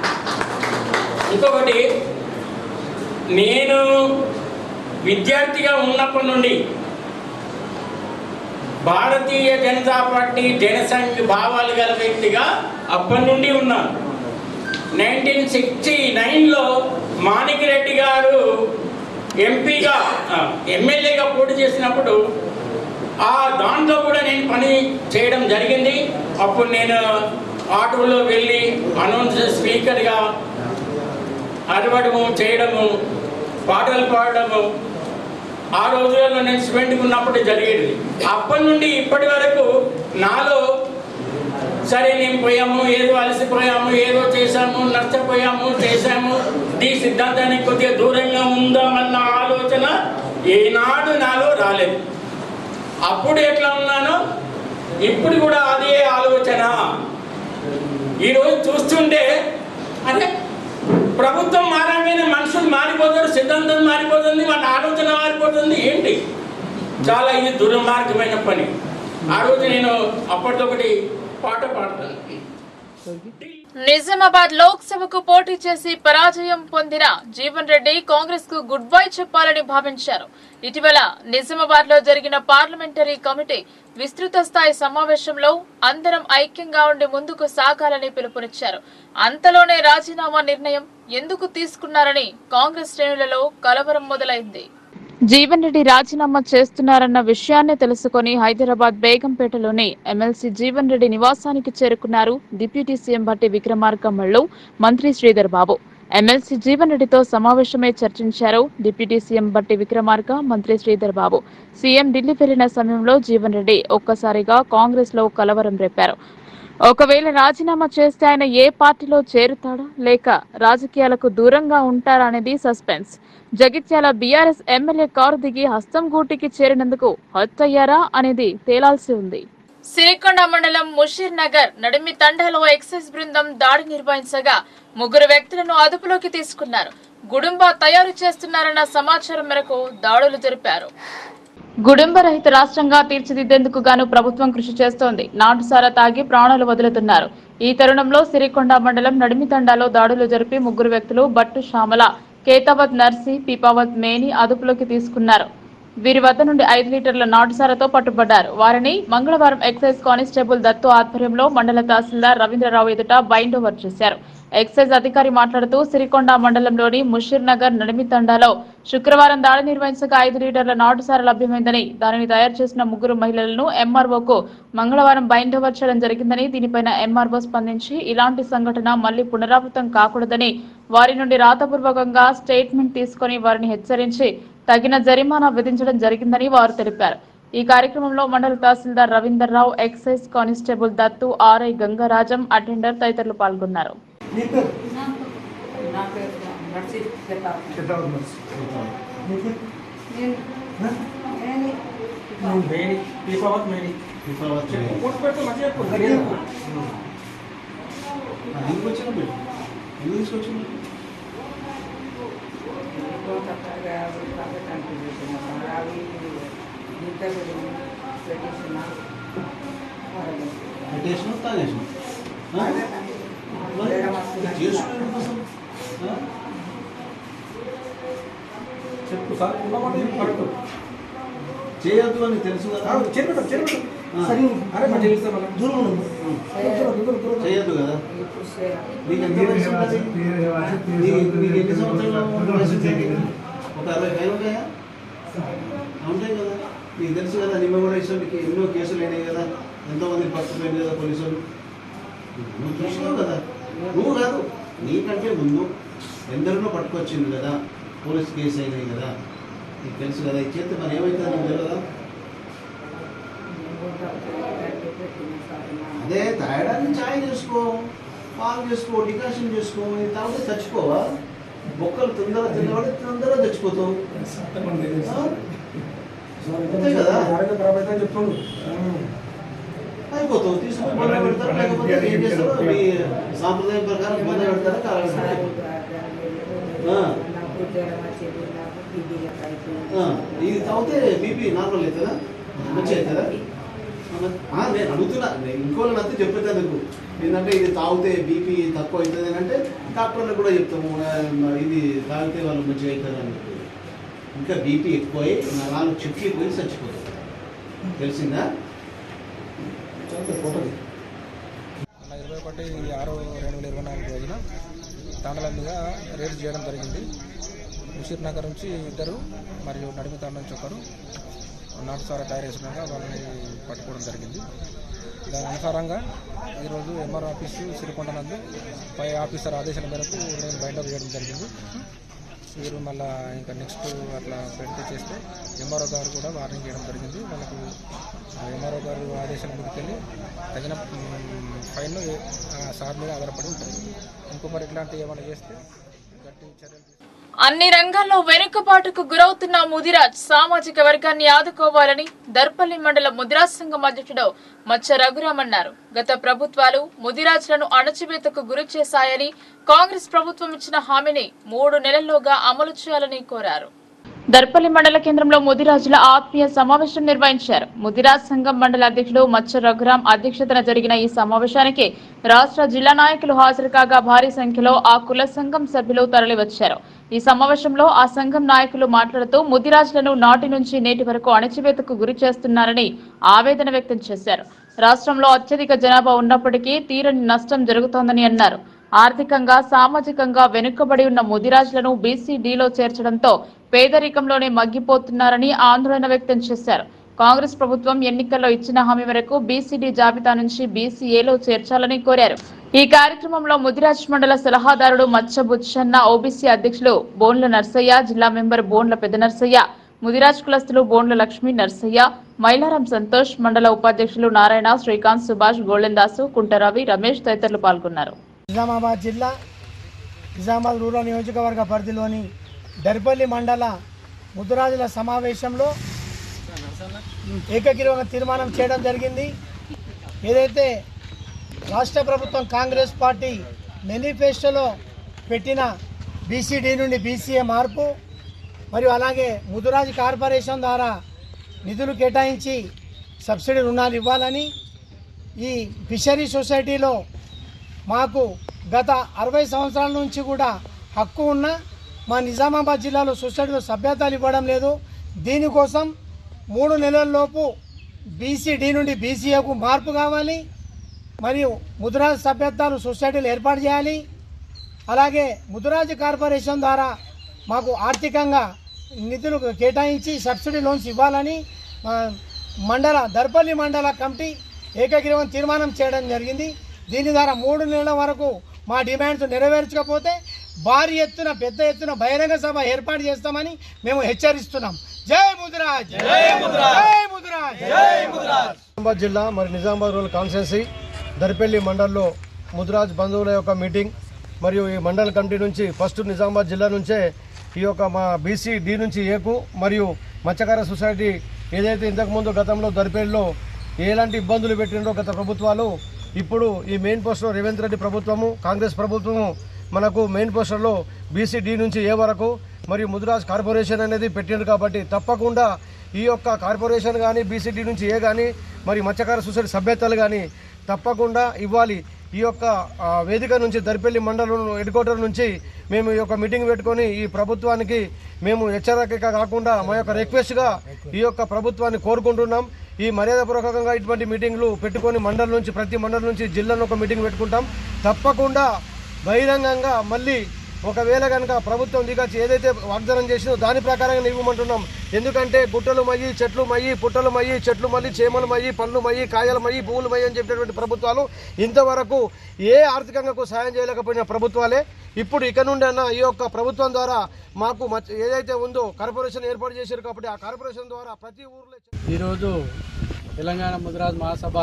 ఇంకొకటి, నేను విద్యార్థిగా ఉన్నప్పటి నుండి భారతీయ జనతా పార్టీ జనసంఘ్ భావాలు గల వ్యక్తిగా అప్పటి నుండి ఉన్నాను. 1969లో మాణిక్రెడ్డి గారు ఎంపీగా ఎమ్మెల్యేగా పోటీ చేసినప్పుడు దాంట్లో కూడా నేను పని చేయడం జరిగింది. అప్పుడు నేను ఆటోలో వెళ్ళి అనౌన్స్ స్పీకర్గా అరవడము చేయడము పాటలు పాడడము ఆ రోజులలో నేను స్టూడెంట్గా ఉన్నప్పుడు జరిగేది. అప్పటి నుండి ఇప్పటి వరకు నాలో సరే నేను పోయాము, ఏదో అలసిపోయాము, ఏదో చేశాము, నష్టపోయాము, చేశాము, ఈ సిద్ధాంతానికి కొద్దిగా దూరంగా ఉందామన్న ఆలోచన ఏనాడు నాలో రాలేదు. అప్పుడు ఎట్లా ఉన్నానో ఇప్పుడు కూడా అదే ఆలోచన. ఈరోజు చూస్తుంటే అదే ప్రభుత్వం మారగానే మనుషులు మారిపోతారు, సిద్ధాంతం మారిపోతుంది, వాళ్ళ ఆలోచన మారిపోతుంది. ఏంటి చాలా ఇది దుర్మార్గమైన పని. ఆ రోజు నేను అప్పటికొకటి పాట పాడతాను. నిజామాబాద్ లోక్సభకు పోటీ చేసి పరాజయం పొందిన జీవన్ రెడ్డి కాంగ్రెస్ కు గుడ్ బై చెప్పాలని భావించారు. ఇటీవల నిజామాబాద్ లో జరిగిన పార్లమెంటరీ కమిటీ విస్తృత స్థాయి సమావేశంలో అందరం ఐక్యంగా ఉండి ముందుకు సాగాలని పిలుపునిచ్చారు. అంతలోనే రాజీనామా నిర్ణయం ఎందుకు తీసుకున్నారని కాంగ్రెస్ శ్రేణులలో కలవరం మొదలైంది. జీవన్ రెడ్డి రాజీనామా చేస్తున్నారన్న విషయాన్ని తెలుసుకుని హైదరాబాద్ బేగంపేటలోని ఎమ్మెల్సీ జీవన్ రెడ్డి నివాసానికి చేరుకున్నారు డిప్యూటీ సీఎం భట్టి విక్రమార్కమ్మళ్లు మంత్రి శ్రీధర్ బాబు. ఎమ్మెల్సీ జీవన్ రెడ్డితో సమావేశమై చర్చించారు డిప్యూటీ సీఎం భట్టి విక్రమార్క, మంత్రి శ్రీధర్ బాబు. సీఎం ఢిల్లీ వెళ్లిన సమయంలో జీవన్ రెడ్డి ఒక్కసారిగా కాంగ్రెస్ లో కలవరం రేపారు. ఒకవేళ రాజీనామా చేస్తే ఆయన ఏ పార్టీలో చేరుతాడా లేక రాజకీయాలకు దూరంగా ఉంటారా అనేది suspense. Jagtial BRS MLA car దిగి హస్తం గూటికి చేరినందుకు హత్యయ్యారా అనేది తేలాల్సి ఉంది. సిరికొండ మండలం ముషీర్ నగర్ నడిమి తండాలో ఎక్సైజ్ బృందం దాడి నిర్వహించగా 3 వ్యక్తులను అదుపులోకి తీసుకున్నారు. గుడుంబా తయారు చేస్తున్నారన్న సమాచారం మేరకు దాడులు జరిపారు. గుడుంబ రహిత రాష్ట్రంగా తీర్చిదిద్దేందుకు గాను ప్రభుత్వం కృషి చేస్తోంది. నాటుసారా తాగి ప్రాణాలు వదులుతున్నారు. ఈ తరుణంలో సిరికొండ మండలం నడిమితండాలో దాడులు జరిపి 3 వ్యక్తులు బట్టు శ్యామల, కేతావత్ నర్సి, పీపావత్ మేని అదుపులోకి తీసుకున్నారు. వీరి వద్ద నుండి 5 లీటర్ల నాటుసారాతో పట్టుబడ్డారు. వారిని మంగళవారం ఎక్సైజ్ కానిస్టేబుల్ దత్తు ఆధ్వర్యంలో మండల తహసీల్దార్ రవీంద్రరావు ఎదుట బైండ్ ఓవర్ చేశారు. ఎక్సైజ్ అధికారి మాట్లాడుతూ సిరికొండ మండలంలోని ముషీర్ నగర్ నడిమితండాలో శుక్రవారం దాడి నిర్వహించగా 5 లీటర్ల నాటుసారా లభ్యమైందని, దానిని తయారు చేసిన 3 మహిళలను ఎంఆర్ఓకు మంగళవారం బైండ్ ఓవర్ చేయడం జరిగిందని, దీనిపైన ఎంఆర్ఓ స్పందించి ఇలాంటి సంఘటన మళ్లీ పునరావృతం కాకూడదని వారి నుండి రాతపూర్వకంగా స్టేట్మెంట్ తీసుకుని వారిని హెచ్చరించి తగిన జరిమానా విధించడం జరిగిందని వారు తెలిపారు. ఈ కార్యక్రమంలో మండల తహసీల్దార్ Ravinder Rao, excise constable Dattu, RI Gangarajam, attender తదితరులు పాల్గొన్నారు. చెప్పు సార్ చేయొద్దు అని తెలుసు కదా, చేయొద్దు కదా. నీకు ఎంత వయసు ఉంటుంది? నీకు ఎన్ని సంవత్సరాలు వయసు? ఒక 65 ఉంటాయా? ఉంటాయి కదా. నీకు తెలుసు కదా, నిమ్మగొడేశ్వరికి ఎన్నో కేసులు అయినాయి కదా, ఎంతోమంది పట్టుకుపోయింది కదా పోలీసులు. నువ్వు చూసినావు కదా. నువ్వు కాదు, నీకంటే ముందు ఎందరినో పట్టుకొచ్చింది కదా, పోలీస్ కేసు అయినాయి కదా, నీకు తెలుసు కదా. ఇది చేస్తే మరి ఏమవుతుంది నీకు తెలియదా? అదే తాగడానికి ఛాయ్ చేసుకో, పాలు చేసుకో, డికాషన్ చేసుకో. ఇది తాగితే చచ్చిపోవా? బొక్కలు తొందరగా తిన్నవాడు తొందరగా చచ్చిపోతావు అంతే కదా. అయిపోతావు, తీసుకుని బంద పెడతారు. లేకపోతే ఏం చేస్తారు, మీ సాంప్రదాయం ప్రకారం బంద పెడతారా, కాలబెడతారు. ఇది తాగితే బీపీ నార్మల్ అవుతుందా, మంచిగా అవుతుందా? నేను అడుగుతున్నా, ఇంకోళ్ళని అంతే చెప్పేందుకు. ఏంటంటే ఇది తాగితే బీపీ తక్కువ అవుతుంది అని అంటే డాక్టర్లకు కూడా చెప్తాము, ఇది తాగితే వాళ్ళు మంచిగా అవుతారని. ఇంకా బీపీ ఎక్కువై 4 చుట్లు పోయి చచ్చిపోతారు, తెలిసిందా? 21/6/2024 రోజున తాండల మీద రేడ్ చేయడం జరిగింది. ముషీర్ నగర్ నుంచి 2 మరియు నడిమి తాండ నుంచి 1 నాటుసారా తయారు చేసినాక వాళ్ళని పట్టుకోవడం జరిగింది. దాని అనుసారంగా ఈరోజు ఎంఆర్ ఆఫీసు సిరికొండ నందు పై ఆఫీసర్ ఆదేశాల మేరకు నేను బైండప్ చేయడం జరిగింది. వీరు మళ్ళీ ఇంకా నెక్స్ట్ అట్లా పెడితే చేస్తే ఎంఆర్ఓ గారు కూడా వార్నింగ్ చేయడం జరిగింది. వాళ్ళకు ఎంఆర్ఓ గారు ఆదేశాల ముందుకెళ్ళి తగిన ఫైన్ సార్ మీద ఆధారపడి ఉంటుంది. ఇంకో మరి ఇట్లాంటివి ఏమైనా చేస్తే గట్టి చర్యలు. అన్ని రంగాల్లో వెనుకబాటుకు గురవుతున్న ముదిరాజ్ సామాజిక వర్గాన్ని ఆదుకోవాలని దర్పల్లి మండల ముదిరాజ్ సంఘం అధ్యక్షుడు మచ్చ రఘురాం అన్నారు. గత ప్రభుత్వాలు ముదిరాజ్లను అణచివేతకు గురి చేశాయని, కాంగ్రెస్ ప్రభుత్వం ఇచ్చిన హామీని 3 నెలల్లోగా అమలు చేయాలని కోరారు. దర్పల్లి మండల కేంద్రంలో ముదిరాజుల ఆత్మీయ సమావేశం నిర్వహించారు. ముదిరాజ్ సంఘం మండల అధ్యక్షుడు మచ్చ రఘురాం అధ్యక్షతన జరిగిన ఈ సమావేశానికి రాష్ట్ర జిల్లా నాయకులు హాజరు కాగా భారీ సంఖ్యలో ఆ కుల సంఘం సభ్యులు తరలివచ్చారు. ఈ సమావేశంలో ఆ సంఘం నాయకులు మాట్లాడుతూ ముదిరాజులను నాటి నుంచి నేటి వరకు అణచివేతకు గురి చేస్తున్నారని ఆవేదన వ్యక్తం చేశారు. రాష్ట్రంలో అత్యధిక జనాభా ఉన్నప్పటికీ తీరని నష్టం జరుగుతోందని అన్నారు. ఆర్థికంగా సామాజికంగా వెనుకబడి ఉన్న ముదిరాజులను బీసీడీలో చేర్చడంతో పేదరికంలోనే మగ్గిపోతున్నారని ఆందోళన వ్యక్తం చేశారు. కాంగ్రెస్ ప్రభుత్వం ఎన్నికల్లో ఇచ్చిన హామీ మేరకు బీసీడీ జాబితా నుంచి బీసీఏలో చేర్చాలని కోరారు. ఈ కార్యక్రమంలో ముదిరాజ్ మండల సలహాదారుడు మచ్చ బుచ్చన్న, ఓబీసీ అధ్యక్షులు బోన్ల నర్సయ్య, జిల్లా మెంబర్ బోన్ల పెద్ద నర్సయ్య, ముదిరాజ్ కులస్తులు బోన్ల లక్ష్మీ నర్సయ్య, మైలారం సంతోష్, మండల ఉపాధ్యక్షులు నారాయణ, శ్రీకాంత్, సుభాష్, గోళెందాసు, కుంటరవి, రమేష్ తదితరులు పాల్గొన్నారు. నిజామాబాద్ జిల్లా నిజామాబాద్ రూరల్ నియోజకవర్గ పరిధిలోని దర్పల్లి మండల ముదిరాజుల సమావేశంలో ఏకగ్రీవంగా తీర్మానం చేయడం జరిగింది. ఏదైతే రాష్ట్ర ప్రభుత్వం కాంగ్రెస్ పార్టీ మేనిఫెస్టోలో పెట్టిన బీసీడీ నుండి బీసీఏ మార్పు మరియు అలాగే ముదిరాజ్ కార్పొరేషన్ ద్వారా నిధులు కేటాయించి సబ్సిడీ రుణాలు ఇవ్వాలని, ఈ ఫిషరీ సొసైటీలో మాకు గత 60 సంవత్సరాల నుంచి కూడా హక్కు ఉన్న మా నిజామాబాద్ జిల్లాలో సొసైటీలో సభ్యతలు ఇవ్వడం లేదు. దీనికోసం 3 నెలల్లోపు బీసీడీ నుండి బీసీఏకు మార్పు కావాలి మరియు ముదిరాజ్ సభ్యత్వాలు సొసైటీలు ఏర్పాటు చేయాలి. అలాగే ముదిరాజ్ కార్పొరేషన్ ద్వారా మాకు ఆర్థికంగా నిధులు కేటాయించి సబ్సిడీ లోన్స్ ఇవ్వాలని దర్పల్లి మండల కమిటీ ఏకగ్రీవం తీర్మానం చేయడం జరిగింది. దీని ద్వారా 3 నెలల వరకు మా డిమాండ్స్ నెరవేర్చకపోతే భారీ ఎత్తున పెద్ద ఎత్తున బహిరంగ సభ ఏర్పాటు చేస్తామని మేము హెచ్చరిస్తున్నాం. జై ముదిరాజ్, జై ముదిరాజ్, జై ముదిరాజ్, జై ముదిరాజ్. నిజామాబాద్ జిల్లా మరి నిజామాబాద్ రూరల్ కాన్స్టిట్యున్సీ దర్పల్లి మండల్లో ముదిరాజ్ బంధువుల యొక్క మీటింగ్ మరియు ఈ మండల కమిటీ నుంచి ఫస్ట్ నిజామాబాద్ జిల్లా నుంచే ఈ యొక్క మా బీసీడీ నుంచి ఏకు మరియు మత్స్యకార సొసైటీ ఏదైతే ఇంతకుముందు గతంలో దర్పల్లిలో ఎలాంటి ఇబ్బందులు పెట్టినో గత ప్రభుత్వాలు, ఇప్పుడు ఈ మెయిన్ పోస్టర్లో రేవంత్ రెడ్డి ప్రభుత్వము కాంగ్రెస్ ప్రభుత్వము మనకు మెయిన్ పోస్టర్లో బీసీడీ నుంచి ఏ వరకు మరియు ముదిరాజ్ కార్పొరేషన్ అనేది పెట్టింది. కాబట్టి తప్పకుండా ఈ యొక్క కార్పొరేషన్ కానీ బీసీడీ నుంచి ఏ కానీ మరి మత్స్యకార సొసైటీ సభ్యతలు కానీ తప్పకుండా ఇవ్వాలి. ఈ యొక్క వేదిక నుంచి దర్పల్లి మండలం హెడ్ క్వార్టర్ నుంచి మేము ఈ యొక్క మీటింగ్ పెట్టుకొని ఈ ప్రభుత్వానికి మేము హెచ్చరిక కాకుండా మా యొక్క రిక్వెస్ట్గా ఈ యొక్క ప్రభుత్వాన్ని కోరుకుంటున్నాం. ఈ మర్యాదపూర్వకంగా ఇటువంటి మీటింగ్లు పెట్టుకొని మండలం నుంచి ప్రతి మండలం నుంచి జిల్లాలో ఒక మీటింగ్ పెట్టుకుంటాం. తప్పకుండా బహిరంగంగా మళ్ళీ ఒకవేళ కనుక ప్రభుత్వం దిగచ్చి ఏదైతే వాగ్దానం చేసిందో దాని ప్రకారంగా ఇవ్వమంటున్నాం. ఎందుకంటే గుట్టలు మయ్యి, చెట్లు మయ్యి, పుట్టలు మయ్యి, చెట్లు మళ్ళీ, చేమలు మయ్యి, పండ్లు మయ్యి, కాయలు మయ్యి, పువ్వులు మయ్యి అని చెప్పినటువంటి ప్రభుత్వాలు ఇంతవరకు ఏ ఆర్థికంగా సాయం చేయలేకపోయిన ప్రభుత్వాలే. ఇప్పుడు ఇక నుండి అన్న ఈ యొక్క ప్రభుత్వం ద్వారా మాకు ఏదైతే ఉందో కార్పొరేషన్ ఏర్పాటు చేశారు కాబట్టి ఆ కార్పొరేషన్ ద్వారా ప్రతి ఊర్లో. ఈరోజు తెలంగాణ ముదిరాజ్ మహాసభ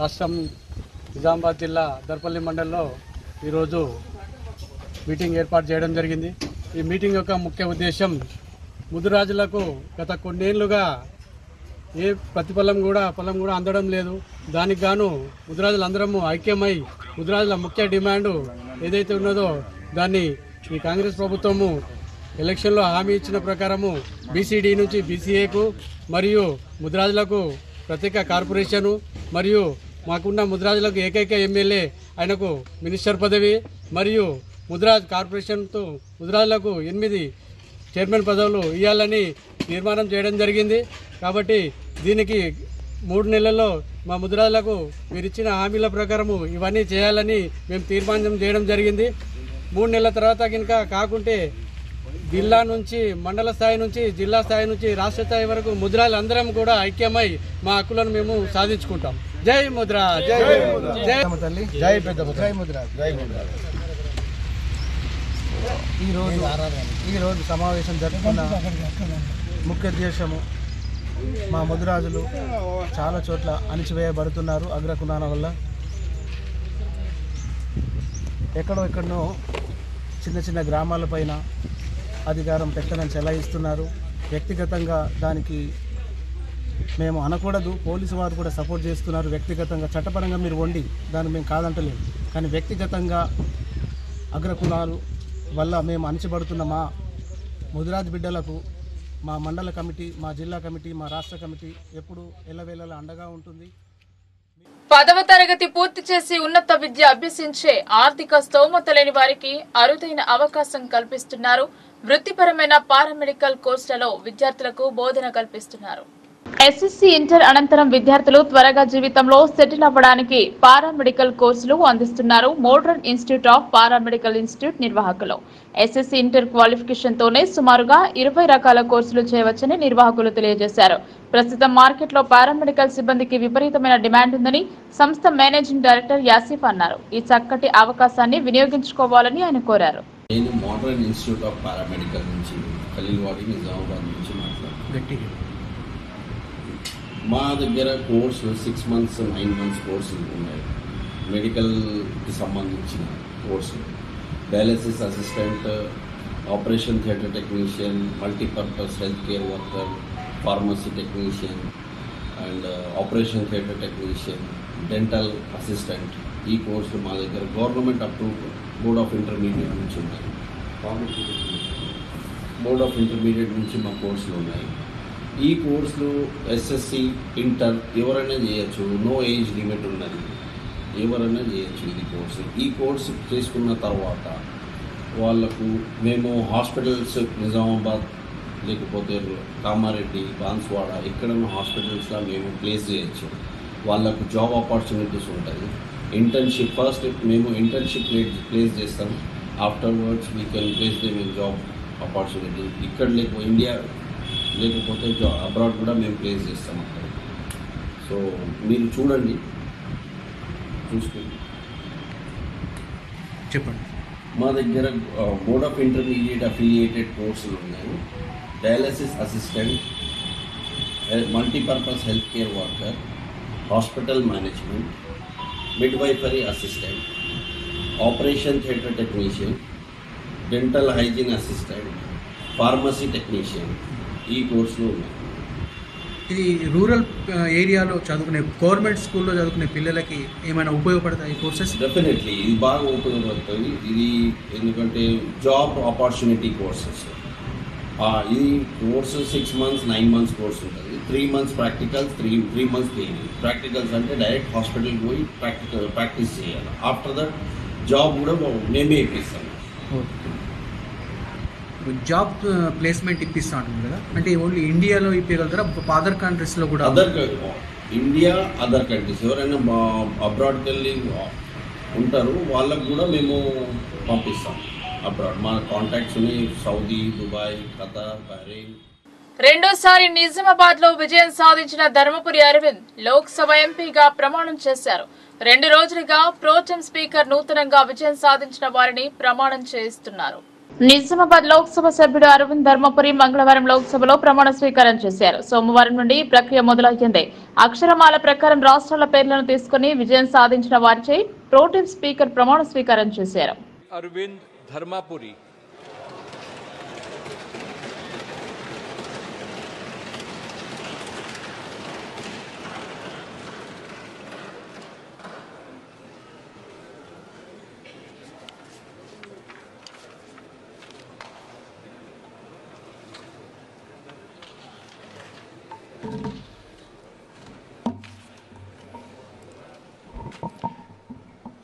రాష్ట్రం నిజామాబాద్ జిల్లా దర్పల్లి మండలంలో ఈరోజు మీటింగ్ ఏర్పాటు చేయడం జరిగింది. ఈ మీటింగ్ యొక్క ముఖ్య ఉద్దేశం ముదిరాజులకు గత కొన్నేళ్లుగా ఏ ప్రతిఫలం కూడా అందడం లేదు. దానికి గాను ముదిరాజులందరము ఐక్యమై ముదిరాజుల ముఖ్య డిమాండు ఏదైతే ఉన్నదో దాన్ని ఈ కాంగ్రెస్ ప్రభుత్వము ఎలక్షన్లో హామీ ఇచ్చిన ప్రకారము బీసీడీ నుంచి బీసీఏకు మరియు ముదిరాజులకు ప్రత్యేక కార్పొరేషను మరియు మాకున్న ముదిరాజులకు ఏకైక ఎమ్మెల్యే ఆయనకు మినిస్టర్ పదవి మరియు ముదిరాజ్ కార్పొరేషన్తో ముదిరాజులకు 8 చైర్మన్ పదవులు ఇవ్వాలని తీర్మానం చేయడం జరిగింది. కాబట్టి దీనికి 3 నెలల్లో మా ముద్రాలకు మీరు ఇచ్చిన హామీల ప్రకారము ఇవన్నీ చేయాలని మేము తీర్మానం చేయడం జరిగింది. 3 నెలల తర్వాత కనుక కాకుంటే జిల్లా నుంచి మండల స్థాయి నుంచి జిల్లా స్థాయి నుంచి రాష్ట్ర స్థాయి వరకు ముద్రాలందరం కూడా ఐక్యమై మా హక్కులను మేము సాధించుకుంటాం. జై ముద్ర, జై జై తల్లి, జై పెద్ద ముద్ర, జై ముద్ర, జై ముద్ర. ఈరోజు సమావేశం జరుపుకున్న ముఖ్య ఉద్దేశము మా ముద్రాజులు చాలా చోట్ల అణిచివేయబడుతున్నారు అగ్రకులాల వల్ల. ఎక్కడో చిన్న చిన్న గ్రామాలపైన అధికారం పెత్తనం చెలాయిస్తున్నారు. వ్యక్తిగతంగా దానికి మేము అనకూడదు, పోలీసు వారు కూడా సపోర్ట్ చేస్తున్నారు. వ్యక్తిగతంగా చట్టపరంగా మీరు వండి దాన్ని మేము కాదంటలేము, కానీ వ్యక్తిగతంగా అగ్రకులాలు వల్ల మేము అణిచబడుతున్న మా ముదిరాజ్ బిడ్డలకు మా మండల కమిటీ, మా జిల్లా కమిటీ, మా రాష్ట్ర కమిటీ ఎప్పుడు ఎల్లవేళలా అండగా ఉంటుంది. 10వ తరగతి పూర్తి చేసి ఉన్నత విద్య అభ్యసించే ఆర్థిక స్తోమత లేని వారికి అరుదైన అవకాశం కల్పిస్తున్నారు. వృత్తిపరమైన పారామెడికల్ కోర్సులలో విద్యార్థులకు బోధన కల్పిస్తున్నారు. ఎస్ఎస్సీ ఇంటర్ అనంతరం విద్యార్థులు త్వరగా జీవితంలో సెటిల్ అవ్వడానికి పారామెడికల్ కోర్సులు అందిస్తున్నారు. Modern institute of paramedical institute నిర్వాహకులు ఎస్ఎస్సీ ఇంటర్ క్వాలిఫికేషన్ తోనే సుమారుగా 20 రకాల కోర్సులు చేయవచ్చని నిర్వాహకులు తెలియజేశారు. ప్రస్తుతం మార్కెట్లో పారామెడికల్ సిబ్బందికి విపరీతమైన డిమాండ్ ఉందని సంస్థ మేనేజింగ్ డైరెక్టర్ యాసిఫ్ అన్నారు. ఈ చక్కటి అవకాశాన్ని వినియోగించుకోవాలని ఆయన కోరారు. నేను మోడర్న్ ఇన్స్టిట్యూట్ ఆఫ్ పారామెడికల్ నుంచి ఖలీల్వాడి నిజామాబాద్ నుంచి మాట్లాడుతున్నాను. మా దగ్గర కోర్సు 6 months 9 months కోర్సులు ఉన్నాయి. మెడికల్కి సంబంధించిన కోర్సులు, dialysis assistant, operation theatre technician, multipurpose health care worker, pharmacy technician and operation theatre technician, dental assistant. ఈ కోర్సులు మా దగ్గర government approved board of intermediate నుంచి ఉన్నాయి. బోర్డ్ ఆఫ్ ఇంటర్మీడియట్ నుంచి మా కోర్సులు ఉన్నాయి. ఈ కోర్సులు ఎస్ఎస్సి ఇంటర్ ఎవరైనా చేయొచ్చు, నో ఏజ్ లిమిట్ ఉన్నది, ఎవరైనా చేయొచ్చు ఈ కోర్సు చేసుకున్న తర్వాత వాళ్ళకు మేము హాస్పిటల్స్ నిజామాబాద్ లేకపోతే కామారెడ్డి, బాన్స్వాడ ఎక్కడన్నా హాస్పిటల్స్లో మేము ప్లేస్ చేయొచ్చు. వాళ్ళకు జాబ్ ఆపర్చునిటీస్ ఉంటుంది. ఇంటర్న్షిప్ ఫస్ట్ మేము ఇంటర్న్షిప్ ప్లేస్ చేస్తాం. Afterwards we can place them in job opportunity. ఇక్కడ ఇండియా లేకపోతే అబ్రాడ్ కూడా మేము ప్లేస్ చేస్తాం అక్కడ. సో మీరు చూడండి, చూసుకోండి, చెప్పండి. మా దగ్గర బోర్డ్ ఆఫ్ ఇంటర్మీడియట్ అఫిలియేటెడ్ కోర్సులు ఉన్నాయి. Dialysis assistant, multipurpose health care worker, hospital management, midwifery assistant, operation theatre technician, dental hygiene assistant, pharmacy technician ఈ కోర్సులు ఉన్నాయి. ఇది రూరల్ ఏరియాలో చదువుకునే గవర్నమెంట్ స్కూల్లో చదువుకునే పిల్లలకి ఏమైనా ఉపయోగపడతాయి ఈ కోర్సెస్? డెఫినెట్లీ ఇది బాగా ఉపయోగపడుతుంది. ఇది ఎందుకంటే జాబ్ ఆపర్చునిటీ కోర్సెస్. ఇది కోర్సు 6 months 9 months కోర్స్ ఉంటుంది. 3 months practicals, 3 months theory. Practicals అంటే డైరెక్ట్ హాస్పిటల్కి పోయి ప్రాక్టీస్ చేయాలి. ఆఫ్టర్ దట్ జాబ్ కూడా మేమే ఇప్పిస్తాం. జాబ్ ప్లేస్మెంట్ ఇప్పిస్తా ఉంటుంది కదా, అంటే ఓన్లీ ఇండియాలో ఇప్పగలుగుతారా, అదర్ కంట్రీస్లో కూడా? ఇండియా, అదర్ కంట్రీస్ ఎవరైనా అబ్రాడ్కి వెళ్ళి ఉంటారు వాళ్ళకు కూడా మేము పంపిస్తాం అబ్రాడ్. మా కాంటాక్ట్స్ ఉన్నాయి. Saudi, Dubai, Qatar, Bahrain. రెండోసారి నిజామాబాద్ లో విజయం సాధించిన ధర్మపురి అరవింద్ లోక్సభ ఎంపీగా ప్రమాణం చేశారు. 2 రోజులుగా ప్రోటెం స్పీకర్ నూతనంగా విజయం సాధించిన వారిని ప్రమాణం చేయిస్తున్నారు. నిజామాబాద్ లోక్సభ సభ్యుడు అరవింద్ ధర్మపురి మంగళవారం లోక్సభలో ప్రమాణ స్వీకారం చేశారు. సోమవారం నుండి ప్రక్రియ మొదలయ్యింది. అక్షరమాల ప్రకారం రాష్ట్రాల పేర్లను తీసుకుని విజయం సాధించిన వారిచే ప్రోటెం స్పీకర్ ప్రమాణ స్వీకారం చేశారు. Arvind Dharmapuri,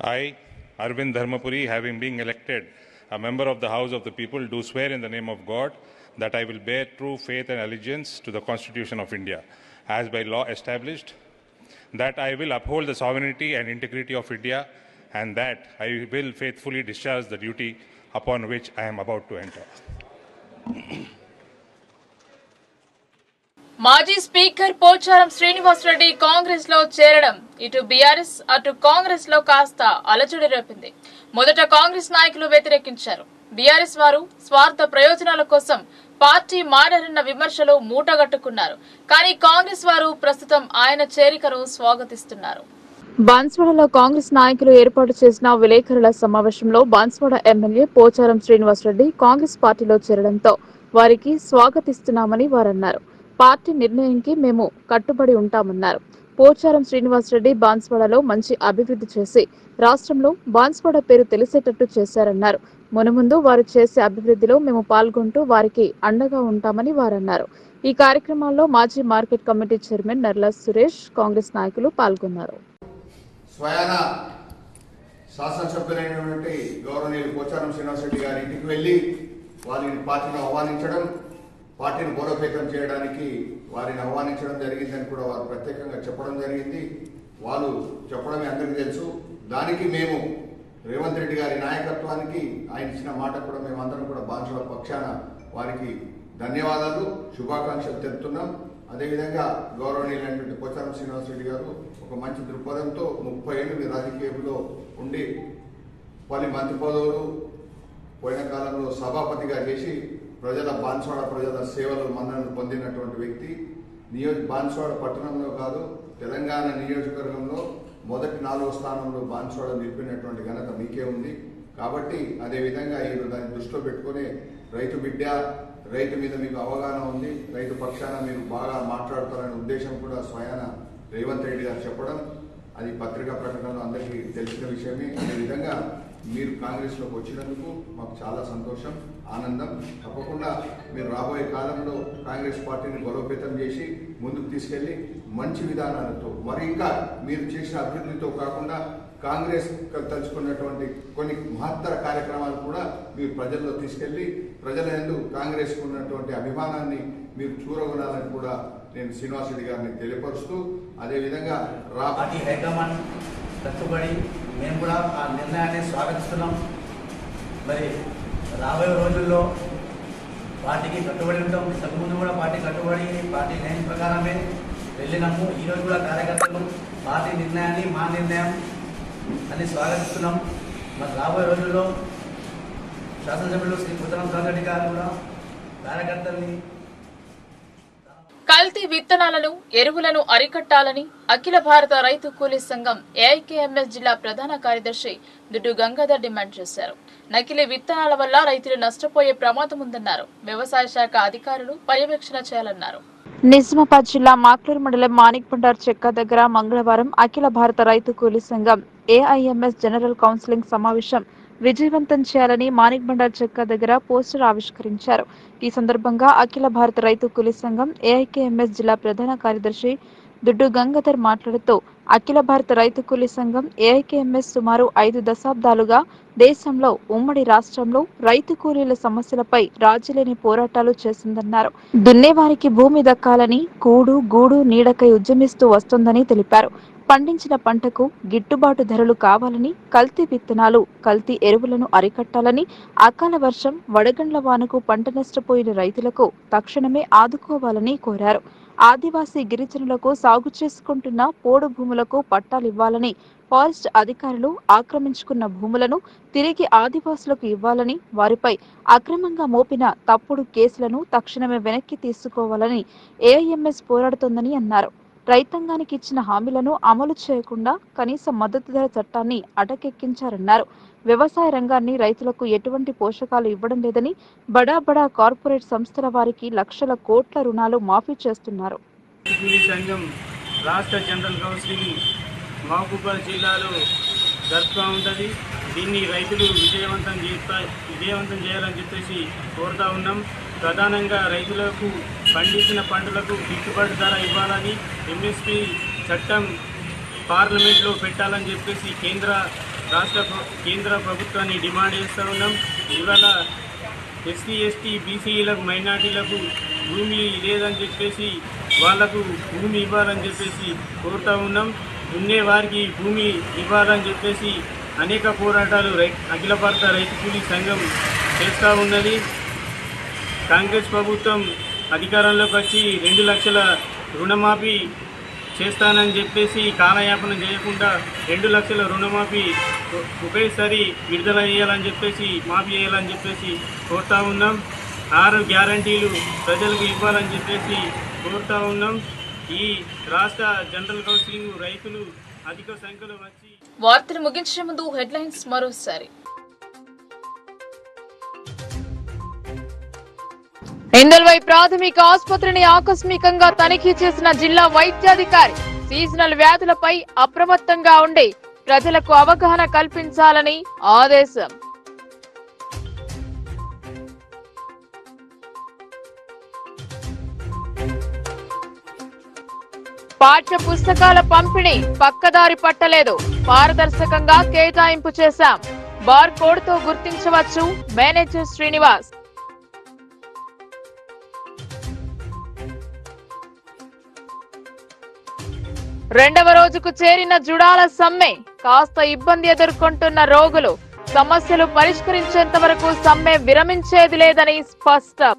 I, Arvind Dharmapuri, having been elected a member of the House of the People, do swear in the name of God that I will bear true faith and allegiance to the Constitution of India, as by law established that I will uphold the sovereignty and integrity of India, and that I will faithfully discharge the duty upon which I am about to enter. మాజీ స్పీకర్ పోచారం శ్రీనివాసరెడ్డి కాంగ్రెస్ లో చేరడం ఇటు బీఆర్ఎస్ అటు కాంగ్రెస్ లో కాస్త అలజడి రేపింది. మొదట కాంగ్రెస్ నాయకులు వ్యతిరేకించారు. బీఆర్ఎస్ వారు స్వార్థ ప్రయోజనాల కోసం పార్టీ మారన్న విమర్శలు మూటగట్టుకున్నారు. కానీ కాంగ్రెస్ వారు ప్రస్తుతం ఆయన చేరికను స్వాగతిస్తున్నారు. బాన్స్వాడలో కాంగ్రెస్ నాయకులు ఏర్పాటు చేసిన విలేకరుల సమావేశంలో బాన్స్వాడ ఎమ్మెల్యే పోచారం శ్రీనివాసరెడ్డి కాంగ్రెస్ పార్టీలో చేరడంతో వారికి స్వాగతిస్తున్నామని వారన్నారు. పార్టీ నిర్ణయానికి మేము కట్టుబడి ఉంటామన్నారు. పోచారం శ్రీనివాసరెడ్డి బాన్స్వాడలో మంచి అభివృద్ధి చేసి రాష్ట్రంలో బాన్స్వాడ పేరు తెలిసేటట్టు చేశారన్నారు. మునుముందు వారు చేసే అభివృద్ధిలో మేము పాల్గొంటూ వారికి అండగా ఉంటామని వారన్నారు. ఈ కార్యక్రమాల్లో మాజీ market committee chairman Narla Suresh, Congress నాయకులు పాల్గొన్నారు. స్వయాన శాసనసభ్యులైనటువంటి గౌరవనీయులు పోచారం శ్రీనివాసరెడ్డి గారి ఇంటికి వెళ్లి వారిని పార్టీని ఆహ్వానించడం, పార్టీని బలోపేతం చేయడానికి వారిని ఆహ్వానించడం జరిగిందని కూడా వారు ప్రత్యేకంగా చెప్పడం జరిగింది. వాళ్ళు చెప్పడమే అందరికీ తెలుసు. దానికి మేము రేవంత్ రెడ్డి గారి నాయకత్వానికి ఆయన ఇచ్చిన మాట కూడా మేమందరం కూడా బాన్స్వాడ పక్షాన వారికి ధన్యవాదాలు, శుభాకాంక్షలు తెలుపుతున్నాం. అదేవిధంగా గౌరవనీయులైనటువంటి పోచారం శ్రీనివాసరెడ్డి గారు ఒక మంచి దృక్పథంతో 30 ఏళ్ళు రాజకీయంలో ఉండి పలు మంత్రి పదవులు పోయిన కాలంలో సభాపతిగా చేసి బాన్స్వాడ ప్రజల సేవలు మన్ననలు పొందినటువంటి వ్యక్తి. బాన్స్వాడ పట్టణంలో కాదు, తెలంగాణ నియోజకవర్గంలో మొదటి 4వ స్థానంలో బాన్స్వాడ నిలిపినటువంటి ఘనత మీకే ఉంది. కాబట్టి అదేవిధంగా దాన్ని దృష్టిలో పెట్టుకుని రైతు బిడ్డ, రైతు మీద మీకు అవగాహన ఉంది, రైతు పక్షాన మీరు బాగా మాట్లాడతారనే ఉద్దేశం కూడా స్వయాన రేవంత్ రెడ్డి గారు చెప్పడం, అది పత్రికా ప్రకటనలో అందరికీ తెలిసిన విషయమే. అదేవిధంగా మీరు కాంగ్రెస్లోకి వచ్చినందుకు మాకు చాలా సంతోషం, ఆనందం. తప్పకుండా మీరు రాబోయే కాలంలో కాంగ్రెస్ పార్టీని బలోపేతం చేసి ముందుకు తీసుకెళ్లి మంచి విధానాలతో, మరి ఇంకా మీరు చేసిన అభివృద్ధితో కాకుండా కాంగ్రెస్ తలుచుకున్నటువంటి కొన్ని మహత్తర కార్యక్రమాలు కూడా మీరు ప్రజల్లో తీసుకెళ్లి ప్రజల యందు కాంగ్రెస్కు ఉన్నటువంటి అభిమానాన్ని మీరు చూరగొనాలని కూడా నేను శ్రీనివాసరెడ్డి గారిని తెలియపరుస్తూ, అదేవిధంగా పార్టీ హైకమాండ్ కట్టుబడి మేము కూడా ఆ నిర్ణయాన్ని స్వాగతిస్తున్నాం. మరి రాబోయే రోజుల్లో పార్టీకి కట్టుబడి ఉంటాం. ఇంతకుముందు కూడా పార్టీ కట్టుబడి పార్టీ నిర్ణయం ప్రకారమే వెళ్ళినాము. ఈరోజు కూడా కార్యకర్తలు పార్టీ నిర్ణయాన్ని మా నిర్ణయం అని స్వాగతిస్తున్నాం. మరి రాబోయే రోజుల్లో శాసనసభ్యులు శ్రీ పోచారం శ్రీనివాసరెడ్డి గారు కూడా కార్యకర్తల్ని కల్తీ విత్తనాలను, ఎరువులను అరికట్టాలని అఖిల భారత రైతు కూలీ సంఘం ఏఐకేఎంఎస్ జిల్లా ప్రధాన కార్యదర్శి దుడ్డు గంగాధర్ డిమాండ్ చేశారు. నకిలీ విత్తనాల వల్ల రైతులు నష్టపోయే ప్రమాదం ఉందన్నారు. వ్యవసాయ శాఖ అధికారులు పర్యవేక్షణ చేయాలన్నారు. నిజామాబాద్ జిల్లా మాక్లూరు మండలం మాణిక్ బండార్ చెక్క దగ్గర మంగళవారం అఖిల భారత రైతు కూలీ సంఘం ఏఐఎంఎస్ జనరల్ కౌన్సిలింగ్ సమావేశం విజయవంతం చేయాలని మాణిక్ బండార్ చెక్క దగ్గర పోస్టర్ ఆవిష్కరించారు. ఈ సందర్భంగా అఖిల భారత రైతు కూలీ సంఘం ఏఐకేఎంఎస్ జిల్లా ప్రధాన కార్యదర్శి దుడ్డు గంగాధర్ మాట్లాడుతూ అఖిల భారత రైతు కూలీ సంఘం ఏఐకేఎంఎస్ సుమారు 5 దశాబ్దాలుగా దేశంలో ఉమ్మడి రాష్ట్రంలో రైతు కూలీల సమస్యలపై రాజీలేని పోరాటాలు చేసిందన్నారు. దున్నేవారికి భూమి దక్కాలని కూడు గూడు నీడకై ఉద్యమిస్తూ వస్తోందని తెలిపారు. పండించిన పంటకు గిట్టుబాటు ధరలు కావాలని, కల్తీ విత్తనాలు, కల్తీ ఎరువులను అరికట్టాలని, అకాల వర్షం, వడగండ్ల వానకు పంట నష్టపోయిన రైతులకు తక్షణమే ఆదుకోవాలని కోరారు. ఆదివాసీ గిరిజనులకు సాగు చేసుకుంటున్న పోడు భూములకు పట్టాలివ్వాలని, ఫారెస్ట్ అధికారులు ఆక్రమించుకున్న భూములను తిరిగి ఆదివాసులకు ఇవ్వాలని, వారిపై అక్రమంగా మోపిన తప్పుడు కేసులను తక్షణమే వెనక్కి తీసుకోవాలని ఏఐఎంఎస్ పోరాడుతోందని అన్నారు. రైతాంగానికి ఇచ్చిన హామీలను అమలు చేయకుండా కనీస మద్దతు ధర చట్టాన్ని అటకెక్కించారన్నారు. వ్యవసాయ రంగాన్ని రైతులకు ఎటువంటి పోషకాలు ఇవ్వడం లేదని, బడా బడా కార్పొరేట్ సంస్థల వారికి లక్షల కోట్ల రుణాలు మాఫీ చేస్తున్నారు. సంఘం రాష్ట్ర జనరల్ కౌన్సిలింగ్ మహబూబాబాద్ జిల్లాలో జరుపుతూ ఉంటుంది. దీన్ని రైతులు విజయవంతం చేయాలని చెప్పేసి కోరుతా ఉన్నాం. ప్రధానంగా రైతులకు పండించిన పంటలకు గిట్టుబాటు ధర ఇవ్వాలని, ఎంఎస్పీ చట్టం పార్లమెంట్లో పెట్టాలని చెప్పేసి కేంద్ర ప్రభుత్వాన్ని డిమాండ్ చేస్తూ ఉన్నాం. ఇవాళ ఎస్సీ ఎస్టీ బీసీలకు మైనార్టీలకు భూమి లేదని చెప్పేసి వాళ్లకు భూమి ఇవ్వాలని చెప్పేసి కోరుతూ ఉన్నాం. దున్నే వారికి భూమి ఇవ్వాలని చెప్పేసి అనేక పోరాటాలు అఖిల భారత రైతు కూలీ సంఘం చేస్తూ ఉన్నది. కాంగ్రెస్ ప్రభుత్వం అధికారంలోకి వచ్చి 2 లక్షల రుణమాఫీ చేస్తానని చెప్పేసి కాలయాపన చేయకుండా 2 లక్షల రుణమాఫీ ఒకేసారి విడుదల చేయాలని చెప్పేసి మాఫీ చేయాలని చెప్పేసి కోరుతూ ఉన్నాం. 6 గ్యారంటీలు ప్రజలకు ఇవ్వాలని చెప్పేసి కోరుతూ ఉన్నాం. ఈ రాష్ట్ర జనరల్ కౌన్సిలింగ్ రైతులు అధిక సంఖ్యలో వచ్చి వార్తలు ముగించే ముందు హెడ్లైన్స్ మరోసారి. ఇందల్వై ప్రాథమిక ఆసుపత్రిని ఆకస్మికంగా తనిఖీ చేసిన జిల్లా వైద్యాధికారి. సీజనల్ వ్యాధులపై అప్రమత్తంగా ఉండి ప్రజలకు అవగాహన కల్పించాలని ఆదేశం. పాఠ్య పుస్తకాల పంపిణీ పక్కదారి పట్టలేదు. పారదర్శకంగా కేటాయింపు చేశాం. బార్ కోడ్ తో గుర్తించవచ్చు మేనేజర్ శ్రీనివాస్. రెండవ రోజుకు చేరిన జుడాల సమ్మె. కాస్త ఇబ్బంది ఎదుర్కొంటున్న రోగులు. సమస్యలు పరిష్కరించేంత వరకు సమ్మె విరమించేది లేదని స్పష్టం.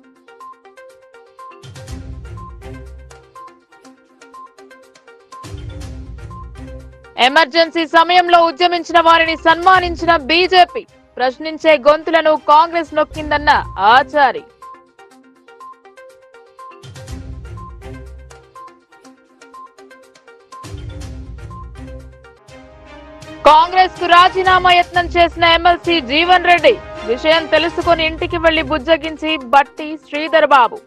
ఎమర్జెన్సీ సమయంలో ఉద్యమించిన వారిని సన్మానించిన బీజేపీ. ప్రశ్నించే గొంతులను కాంగ్రెస్ నొక్కిందన్న ఆచారి. కాంగ్రెస్ కు రాజీనామా యత్నం చేసిన ఎమ్మెల్సీ జీవన్ రెడ్డి. విషయం తెలుసుకుని ఇంటికి వెళ్లి బుజ్జగించి బట్టి శ్రీధర్ బాబు.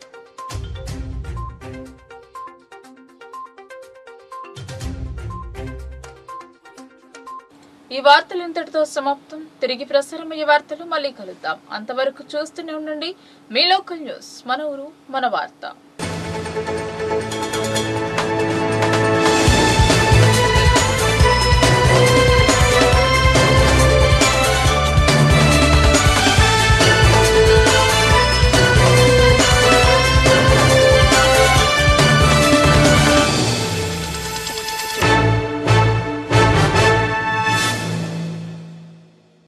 ఈ వార్తలు ఇంతటితో సమాప్తం. తిరిగి ప్రసారమయ్యే వార్తలు మళ్ళీ కలుద్దాం. అంతవరకు చూస్తూనే ఉండండి మీ లోకల్ న్యూస్. మన ఊరు మన వార్త.